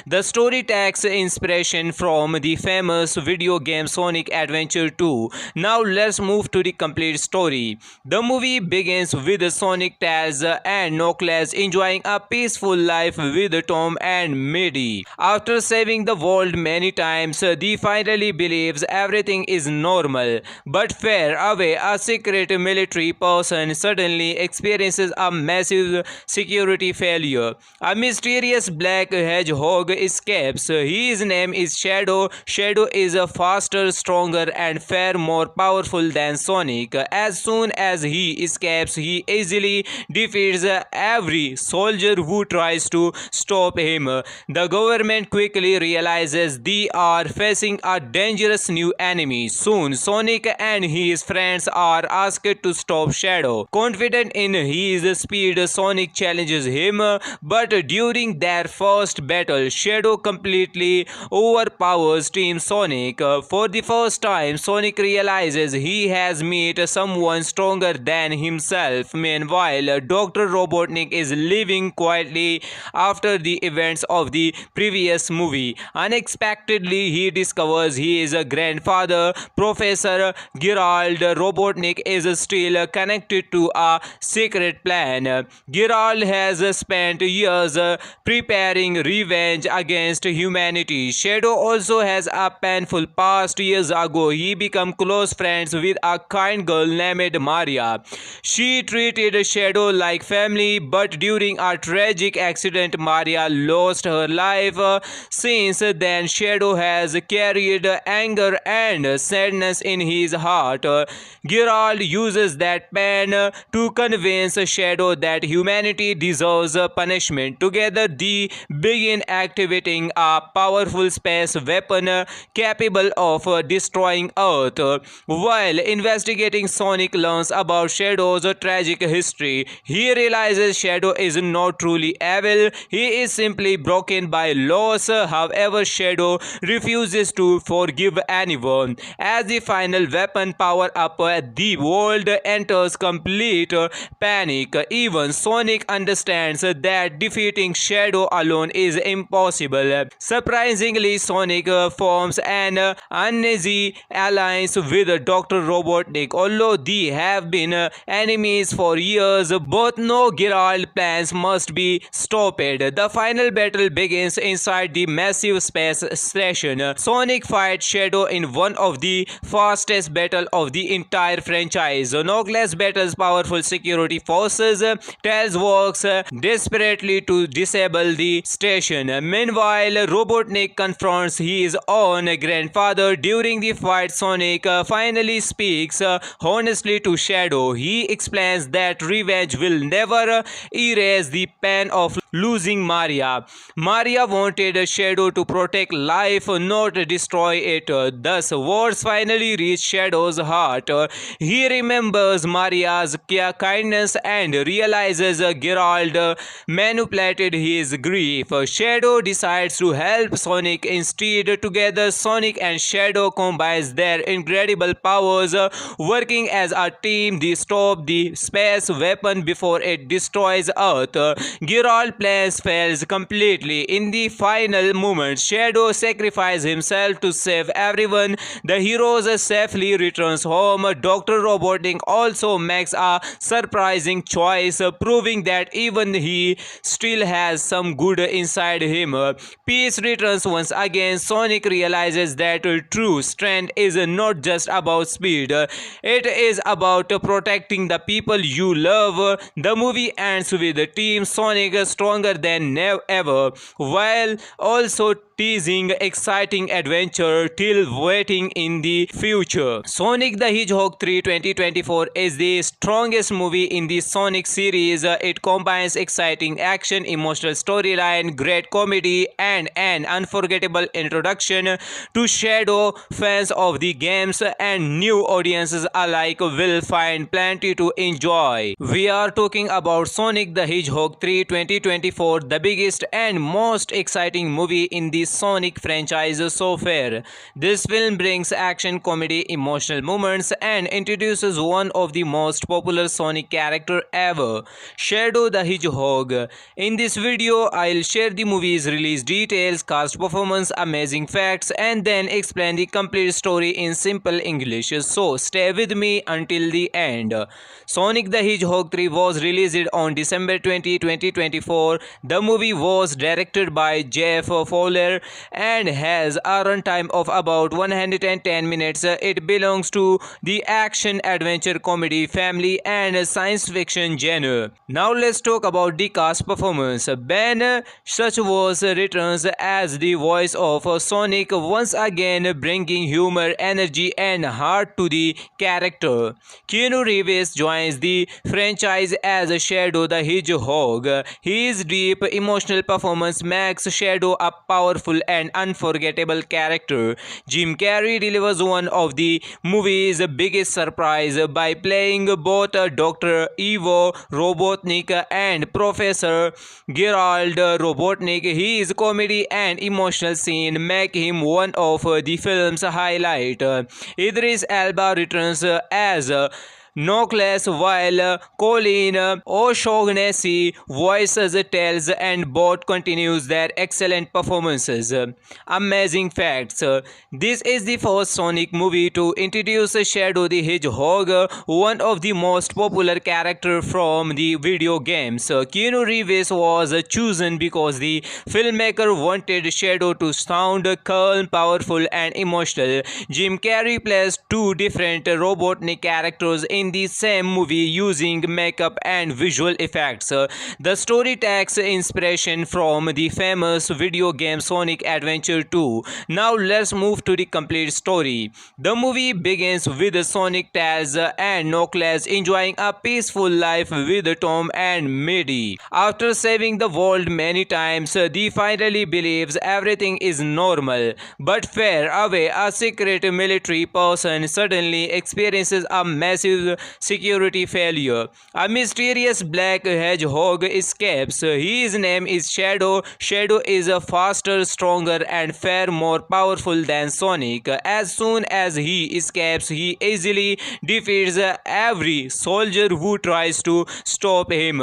The story takes inspiration from the famous video game Sonic Adventure 2. Now let's move to the complete story. The movie begins with Sonic, Tails, and Knuckles enjoying a peaceful life with Tom and Maddie. After saving the world many times, they finally believes everything is normal. But far away, a secret military person suddenly experiences a massive security failure. A mysterious black hedgehog escapes. His name is Shadow. Shadow is faster, stronger, and far more powerful than Sonic. As soon as he escapes, he easily defeats every soldier who tries to stop him. The government quickly realizes they are facing a dangerous new enemy. Soon, Sonic and his friends are asked to stop Shadow. Confident in his speed, Sonic challenges him, but during their first battle, Shadow completely overpowers Team Sonic. For the first time, Sonic realizes he has met someone stronger than himself. Meanwhile, Dr. Robotnik is living quietly after the events of the previous movie. Unexpectedly, he discovers his grandfather, Professor Gerald Robotnik, is still connected to a secret plan. Gerald has spent years preparing revenge against humanity. Shadow also has a painful past. Years ago, he became close friends with a kind girl named Maria. She treated Shadow like family, but during a tragic accident, Maria lost her life. Since then, Shadow has carried anger and sadness in his heart. Gerald uses that pain to convince Shadow that humanity humanity deserves a punishment. Together, they begin activating a powerful space weapon capable of destroying Earth. While investigating, Sonic learns about Shadow's tragic history. He realizes Shadow is not truly evil, he is simply broken by loss. However, Shadow refuses to forgive anyone. As the final weapon power up, the world enters complete panic. Even Sonic understands that defeating Shadow alone is impossible. Surprisingly, Sonic forms an uneasy alliance with Dr. Robotnik. Although they have been enemies for years, both know Geralt plans must be stopped. The final battle begins inside the massive space station. Sonic fights Shadow in one of the fastest battles of the entire franchise. Knuckles battles powerful security forces. Tails works desperately to disable the station. Meanwhile, Robotnik confronts his own grandfather. During the fight, Sonic finally speaks honestly to Shadow. He explains that revenge will never erase the pain of losing Maria. Maria wanted Shadow to protect life, not destroy it. Thus, words finally reach Shadow's heart. He remembers Maria's kindness and realizes Geralt manipulated his grief. Shadow decides to help Sonic instead. Together, Sonic and Shadow combines their incredible powers, working as a team. They stop the space weapon before it destroys Earth. Geralt plans fails completely. In the final moment, Shadow sacrifices himself to save everyone. The heroes safely returns home. Dr. Robotnik also makes a surprising choice, proving that even he still has some good inside him. Peace returns once again. Sonic realizes that true strength is not just about speed, it is about protecting the people you love. The movie ends with Team Sonic stronger than ever, while also teasing exciting adventure till waiting in the future. Sonic the Hedgehog 3 2024 is the strongest movie in the Sonic series. It combines exciting action, emotional storyline, great comedy, and an unforgettable introduction to Shadow. Fans of the games and new audiences alike will find plenty to enjoy. We are talking about Sonic the Hedgehog 3 2024, the biggest and most exciting movie in the Sonic franchise so far. This film brings action, comedy, emotional moments, and introduces one of the most popular Sonic character ever, Shadow the Hedgehog. In this video, I'll share the movie's release details, cast performance, amazing facts, and then explain the complete story in simple English. So stay with me until the end. Sonic the Hedgehog 3 was released on December 20, 2024. The movie was directed by Jeff Fowler and has a runtime of about 110 minutes. It belongs to the action, adventure, comedy, family, and science fiction genre. Now let's talk about the cast performance. Ben Schwartz returns as the voice of Sonic, once again bringing humor, energy, and heart to the character. Keanu Reeves joins the franchise as Shadow the Hedgehog. His deep emotional performance makes Shadow a powerful and unforgettable character. Jim Carrey delivers one of the movie's biggest surprise by playing both Dr. Ivo Robotnik and Professor Gerald Robotnik. His comedy and emotional scene make him one of the film's highlight. Idris Elba returns as Knuckles, while Colin O'Shaughnessy voices Tails, and both continues their excellent performances. Amazing facts. This is the first Sonic movie to introduce Shadow the Hedgehog, one of the most popular characters from the video games. Keanu Reeves was chosen because the filmmaker wanted Shadow to sound calm, powerful, and emotional. Jim Carrey plays two different Robotnik characters in in the same movie using makeup and visual effects. The story takes inspiration from the famous video game Sonic Adventure 2. Now let's move to the complete story. The movie begins with Sonic, Tails, and Knuckles enjoying a peaceful life with Tom and Maddie. After saving the world many times, they finally believes everything is normal. But far away, a secret military person suddenly experiences a massive security failure. A mysterious black hedgehog escapes. His name is Shadow. Shadow is faster, stronger, and far more powerful than Sonic. As soon as he escapes, he easily defeats every soldier who tries to stop him.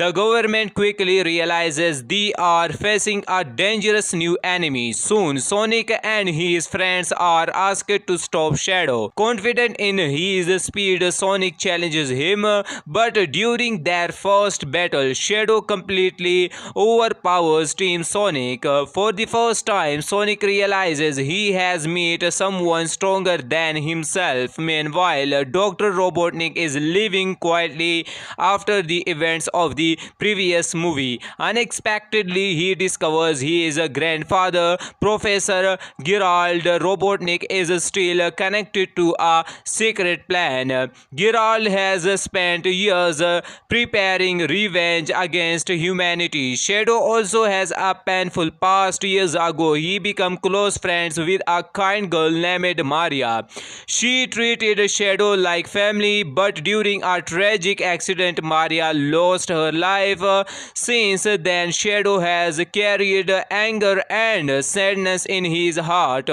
The government quickly realizes they are facing a dangerous new enemy. Soon, Sonic and his friends are asked to stop Shadow. Confident in his speed, Sonic challenges him, but during their first battle, Shadow completely overpowers Team Sonic. For the first time, Sonic realizes he has met someone stronger than himself. Meanwhile, Dr. Robotnik is living quietly after the events of the previous movie. Unexpectedly, he discovers his grandfather, Professor Gerald Robotnik, is still connected to a secret plan. Gerald has spent years preparing revenge against humanity. Shadow also has a painful past. Years ago, he became close friends with a kind girl named Maria. She treated Shadow like family, but during a tragic accident, Maria lost her life. Since then, Shadow has carried anger and sadness in his heart.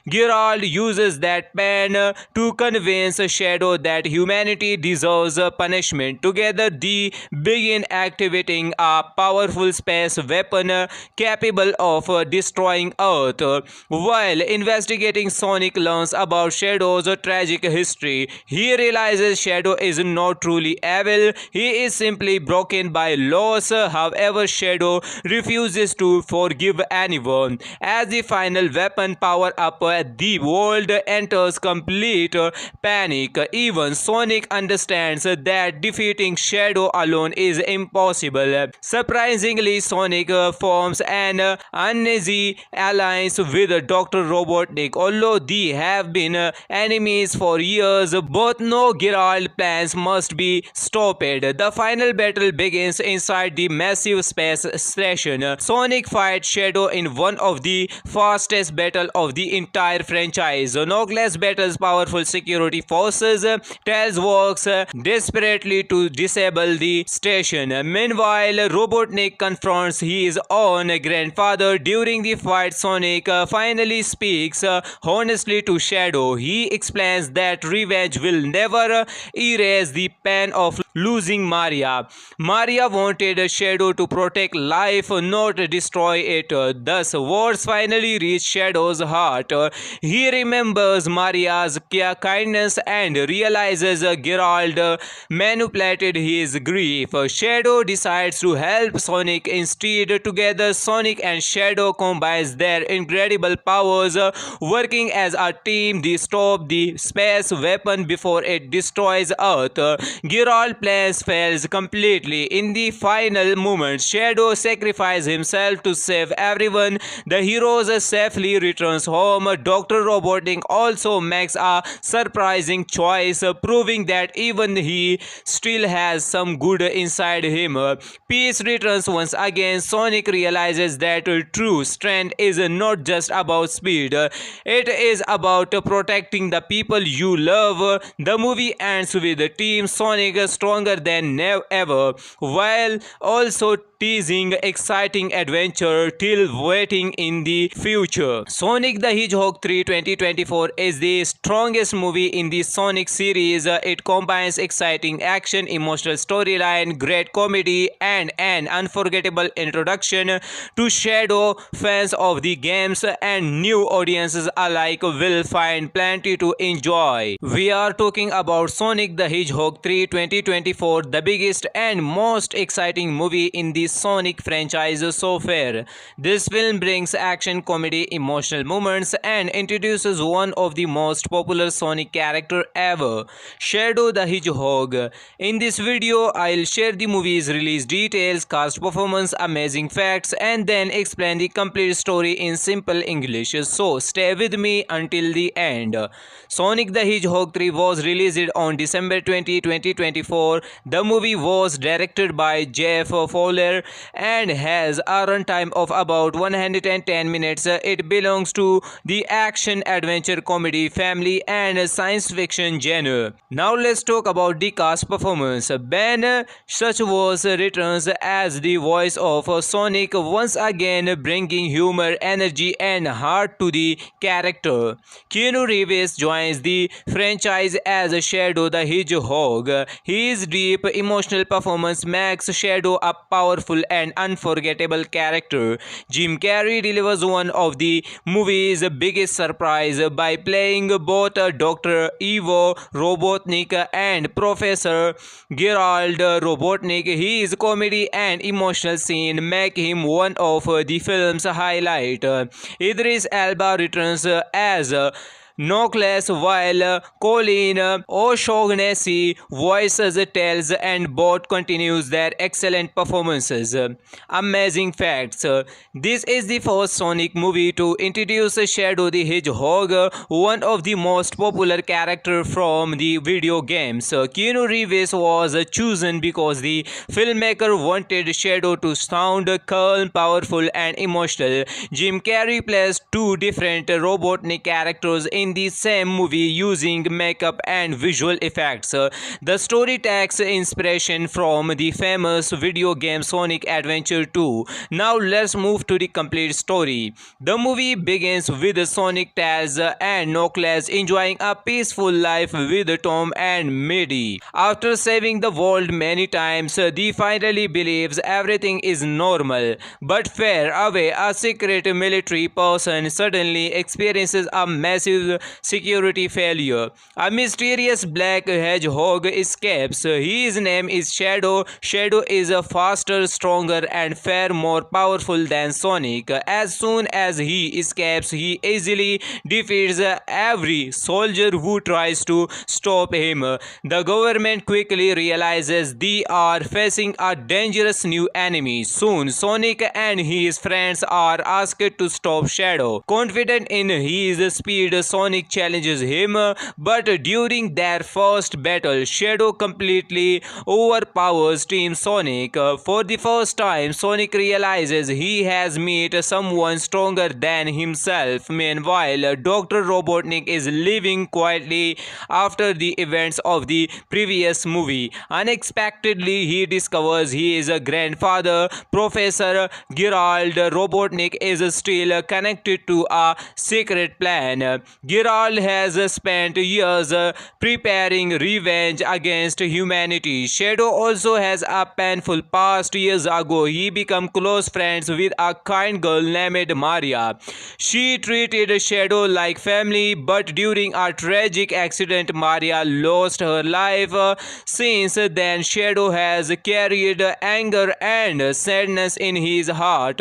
Gerald uses that pain to convince Shadow that humanity deserves punishment. Together, they begin activating a powerful space weapon capable of destroying Earth. While investigating, Sonic learns about Shadow's tragic history. He realizes Shadow is not truly evil, he is simply broken by loss. However, Shadow refuses to forgive anyone. As the final weapon power up, the world enters complete panic. Even Sonic understands that defeating Shadow alone is impossible. Surprisingly, Sonic forms an uneasy alliance with Dr. Robotnik. Although they have been enemies for years, both know Gerald's plans must be stopped. The final battle begins inside the massive space station. Sonic fights Shadow in one of the fastest battles of the entire franchise. Knuckles battles powerful security forces. Tails works desperately to disable the station. Meanwhile, Robotnik confronts his own grandfather. During the fight, Sonic finally speaks honestly to Shadow. He explains that revenge will never erase the pain of losing Maria. Maria wanted Shadow to protect life, not destroy it. Thus, words finally reach Shadow's heart. He remembers Maria's kindness and realizes Gerald manipulated his grief. Shadow decides to help Sonic instead. Together, Sonic and Shadow combines their incredible powers. Working as a team, they stop the space weapon before it destroys Earth. Gerald's plans fails completely. In the final moments, Shadow sacrifices himself to save everyone. The heroes safely returns home. Dr. Robotnik also makes a surprising choice, proving that even he still has some good inside him. Peace returns once again. Sonic realizes that true strength is not just about speed, it is about protecting the people you love. The movie ends with Team Sonic stronger than ever, while also teasing exciting adventure till waiting in the future. Sonic the Hedgehog 3 2024 is the strongest movie in the Sonic series. It combines exciting action, emotional storyline, great comedy, and an unforgettable introduction to Shadow. Fans of the games and new audiences alike will find plenty to enjoy. We are talking about Sonic the Hedgehog 3 2024, the biggest and most exciting movie in the Sonic franchise so far. This film brings action, comedy, emotional moments, and introduces one of the most popular Sonic character ever. Shadow the Hedgehog. In this video, I'll share the movie's release details, cast performance, amazing facts, and then explain the complete story in simple English. So stay with me until the end. Sonic the Hedgehog 3 was released on December 20, 2024. The movie was directed by Jeff Fowler and has a runtime of about 110 minutes. It belongs to the action, adventure, comedy, family, and science fiction genre. Now let's talk about the cast performance. Ben Schwartz returns as the voice of Sonic, once again bringing humor, energy, and heart to the character. Keanu Reeves joins the franchise as Shadow the Hedgehog. His deep emotional performance makes Shadow a powerful and unforgettable character. Jim Carrey delivers one of the movie's biggest surprise by playing both Dr. Ivo Robotnik and Professor Gerald Robotnik. His comedy and emotional scene make him one of the film's highlight. Idris Elba returns as Knuckles, while Colin O'Shaughnessy voices Tails, and both continues their excellent performances. Amazing facts. This is the first Sonic movie to introduce Shadow the Hedgehog, one of the most popular characters from the video games. Keanu Reeves was chosen because the filmmaker wanted Shadow to sound calm, powerful, and emotional. Jim Carrey plays two different Robotnik characters in the same movie using makeup and visual effects. The story takes inspiration from the famous video game Sonic Adventure 2. Now let's move to the complete story. The movie begins with Sonic, Tails, and Knuckles enjoying a peaceful life with Tom and Maddie. After saving the world many times, they finally believes everything is normal. But far away, a secret military person suddenly experiences a massive security failure. A mysterious black hedgehog escapes. His name is Shadow. Shadow is faster, stronger, and far more powerful than Sonic. As soon as he escapes, he easily defeats every soldier who tries to stop him. The government quickly realizes they are facing a dangerous new enemy. Soon, Sonic and his friends are asked to stop Shadow. Confident in his speed, Sonic challenges him, but during their first battle, Shadow completely overpowers Team Sonic. For the first time, Sonic realizes he has met someone stronger than himself. Meanwhile, Dr. Robotnik is living quietly after the events of the previous movie. Unexpectedly, he discovers his grandfather, Professor Gerald Robotnik, is still connected to a secret plan. Gerald has spent years preparing revenge against humanity. Shadow also has a painful past. Years ago, he became close friends with a kind girl named Maria. She treated Shadow like family, but during a tragic accident, Maria lost her life. Since then, Shadow has carried anger and sadness in his heart.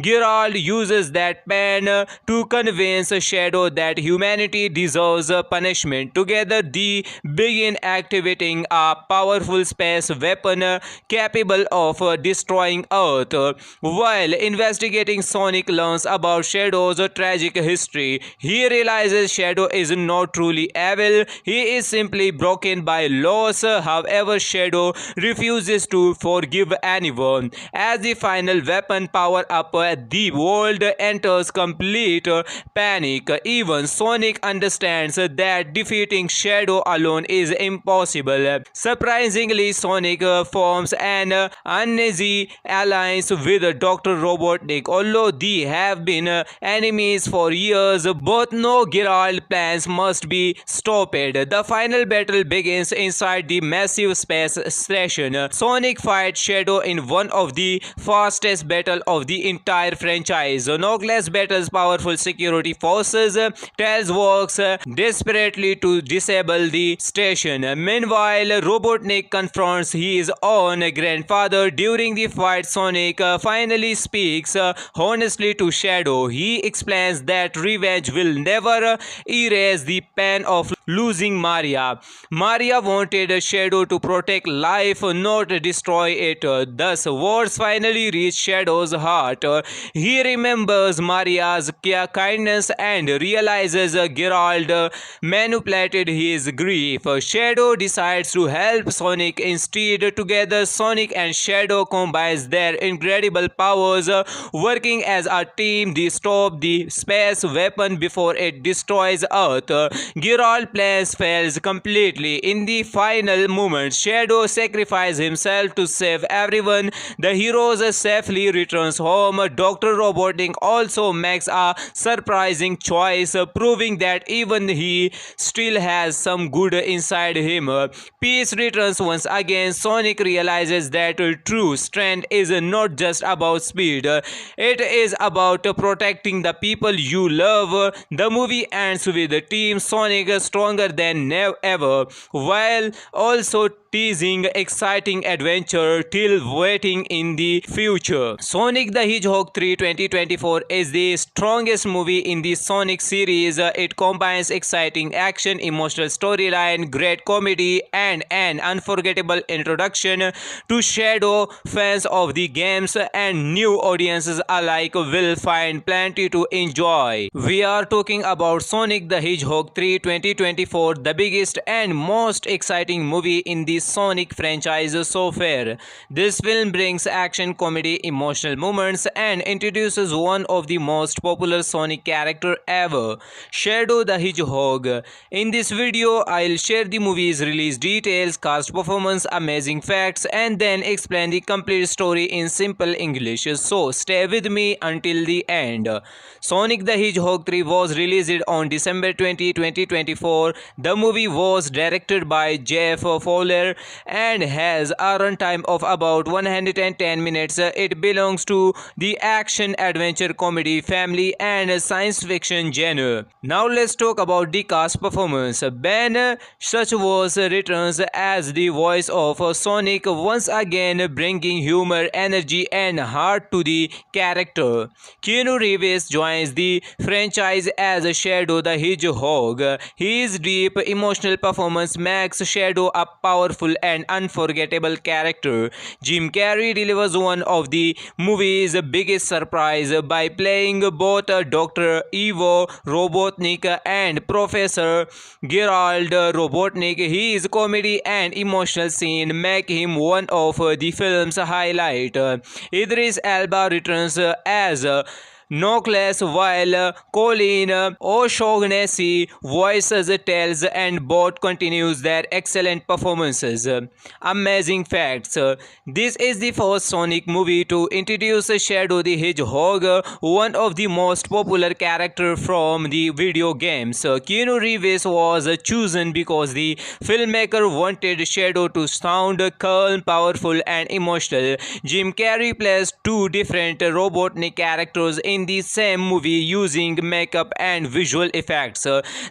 Gerald uses that pain to convince Shadow that humanity deserves punishment. Together, they begin activating a powerful space weapon capable of destroying Earth. While investigating, Sonic learns about Shadow's tragic history. He realizes Shadow is not truly evil, he is simply broken by loss. However, Shadow refuses to forgive anyone. As the final weapon power up, the world enters complete panic. Even Sonic understands that defeating Shadow alone is impossible. Surprisingly, Sonic forms an uneasy alliance with Dr. Robotnik. Although they have been enemies for years, both know Gerald's plans must be stopped. The final battle begins inside the massive space station. Sonic fights Shadow in one of the fastest battles of the entire franchise. Knuckles battles powerful security forces. Tails Tails works desperately to disable the station. Meanwhile, Robotnik confronts his own grandfather. During the fight, Sonic finally speaks honestly to Shadow. He explains that revenge will never erase the pain of losing Maria. Maria wanted Shadow to protect life, not destroy it. Thus, words finally reach Shadow's heart. He remembers Maria's kindness and realizes Geralt manipulated his grief. Shadow decides to help Sonic instead. Together, Sonic and Shadow combines their incredible powers, working as a team. They stop the space weapon before it destroys Earth. Geralt plans fails completely. In the final moments, Shadow sacrifices himself to save everyone. The heroes safely returns home. Dr. Robotnik also makes a surprising choice, proving that even he still has some good inside him. Peace returns once again. Sonic realizes that true strength is not just about speed, it is about protecting the people you love. The movie ends with Team Sonic stronger than ever, while also teasing exciting adventure till waiting in the future. Sonic the Hedgehog 3 2024 is the strongest movie in the Sonic series. It combines exciting action, emotional storyline, great comedy, and an unforgettable introduction to Shadow. Fans of the games and new audiences alike will find plenty to enjoy. We are talking about Sonic the Hedgehog 3 2024, the biggest and most exciting movie in the Sonic franchise so far. This film brings action, comedy, emotional moments, and introduces one of the most popular Sonic character ever, Shadow the Hedgehog. In this video, I'll share the movie's release details, cast performance, amazing facts, and then explain the complete story in simple English. So stay with me until the end. Sonic the Hedgehog 3 was released on December 20, 2024. The movie was directed by Jeff Fowler and has a runtime of about 110 minutes. It belongs to the action, adventure, comedy, family, and science fiction genre. Now let's talk about the cast performance. Ben Suchwos returns as the voice of Sonic, once again bringing humor, energy, and heart to the character. Keanu Reeves joins the franchise as Shadow the Hedgehog. His deep emotional performance makes Shadow a powerful and unforgettable character. Jim Carrey delivers one of the movie's biggest surprise by playing both Dr. Ivo Robotnik and Professor Gerald Robotnik. His comedy and emotional scene make him one of the film's highlight. Idris Elba returns as Knuckles, while Colin O'Shaughnessy voices Tails, and both continues their excellent performances. Amazing facts. This is the first Sonic movie to introduce Shadow the Hedgehog, one of the most popular characters from the video games. Keanu Reeves was chosen because the filmmaker wanted Shadow to sound calm, powerful, and emotional. Jim Carrey plays two different Robotnik characters in the same movie using makeup and visual effects.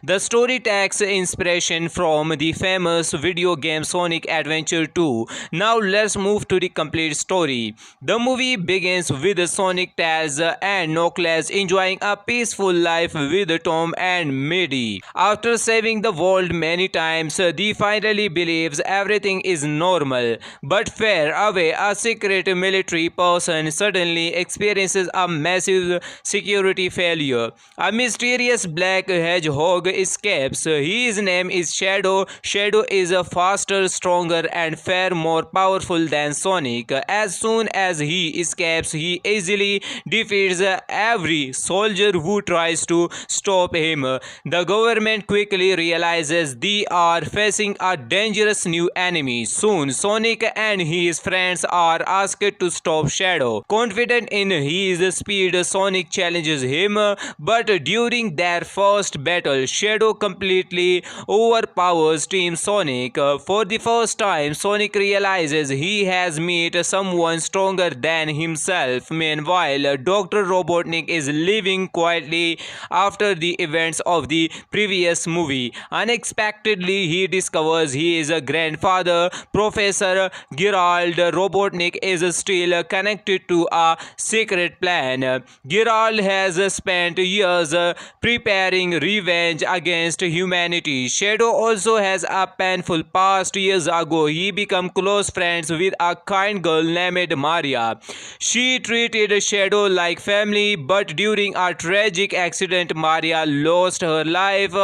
The story takes inspiration from the famous video game Sonic Adventure 2. Now let's move to the complete story. The movie begins with Sonic, Tails, and Knuckles enjoying a peaceful life with Tom and Maddie. After saving the world many times, they finally believes everything is normal. But far away, a secret military person suddenly experiences a massive security failure. A mysterious black hedgehog escapes. His name is Shadow. Shadow is faster, stronger, and far more powerful than Sonic. As soon as he escapes, he easily defeats every soldier who tries to stop him. The government quickly realizes they are facing a dangerous new enemy. Soon, Sonic and his friends are asked to stop Shadow. Confident in his speed, Sonic Sonic challenges him, but during their first battle, Shadow completely overpowers Team Sonic. For the first time, Sonic realizes he has met someone stronger than himself. Meanwhile, Dr. Robotnik is living quietly after the events of the previous movie. Unexpectedly, he discovers his grandfather, Professor Gerald Robotnik, is still connected to a secret plan. Gerald has spent years preparing revenge against humanity. Shadow also has a painful past. Years ago, he became close friends with a kind girl named Maria. She treated Shadow like family, but during a tragic accident, Maria lost her life.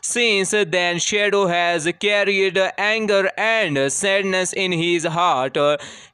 Since then, Shadow has carried anger and sadness in his heart.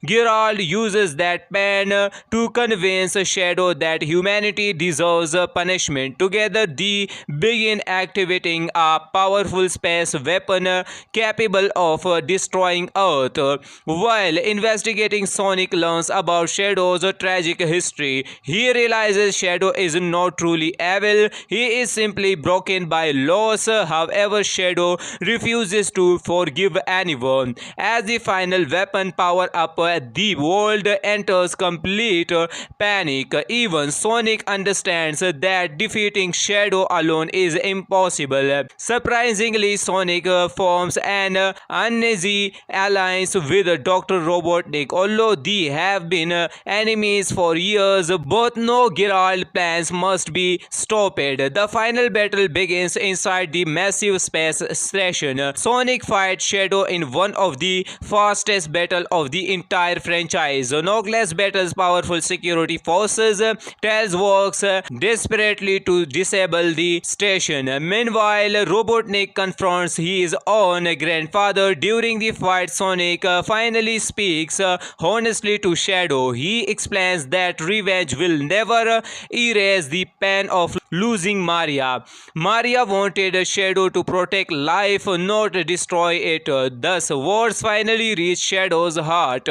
Gerald uses that pain to convince Shadow that humanity deserves punishment. Together, they begin activating a powerful space weapon capable of destroying Earth. While investigating, Sonic learns about Shadow's tragic history. He realizes Shadow is not truly evil, he is simply broken by loss. However, Shadow refuses to forgive anyone. As the final weapon power up, the world enters complete panic. Even Sonic understands that defeating Shadow alone is impossible. Surprisingly, Sonic forms an uneasy alliance with Dr. Robotnik. Although they have been enemies for years, both know Gerald's plans must be stopped. The final battle begins inside the massive space station. Sonic fights Shadow in one of the fastest battles of the entire franchise. Knuckles battles powerful security forces. Tails works desperately to disable the station. Meanwhile, Robotnik confronts his own grandfather. During the fight, Sonic finally speaks honestly to Shadow. He explains that revenge will never erase the pain of losing Maria. Maria wanted Shadow to protect life, not destroy it. Thus, words finally reach Shadow's heart.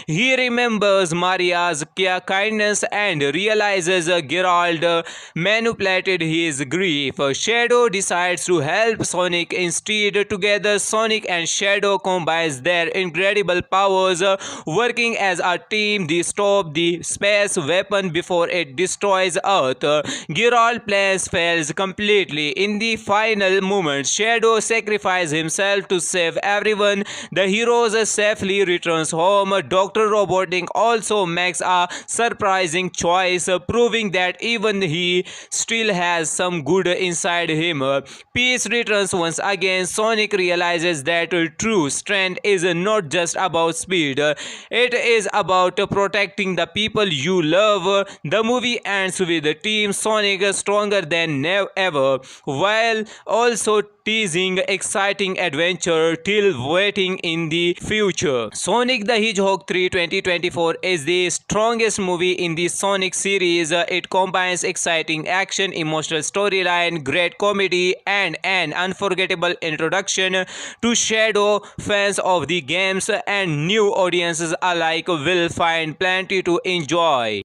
He remembers Maria's kindness and realizes Gerald manipulated his grief. Shadow decides to help Sonic instead. Together, Sonic and Shadow combines their incredible powers. Working as a team, they stop the space weapon before it destroys Earth. Gerald's plans fails completely. In the final moment, Shadow sacrifices himself to save everyone. The heroes safely returns home. Dr. Robotnik also makes a surprising choice, proving that even he still has some good inside him. Peace returns once again. Sonic realizes that true strength is not just about speed, it is about protecting the people you love. The movie ends with Team Sonic stronger than ever, while also teasing exciting adventure till waiting in the future. Sonic the Hedgehog 3 2024 is the strongest movie in the Sonic series. It combines exciting action, emotional storyline, great comedy, and an unforgettable introduction to Shadow. Fans of the games and new audiences alike will find plenty to enjoy.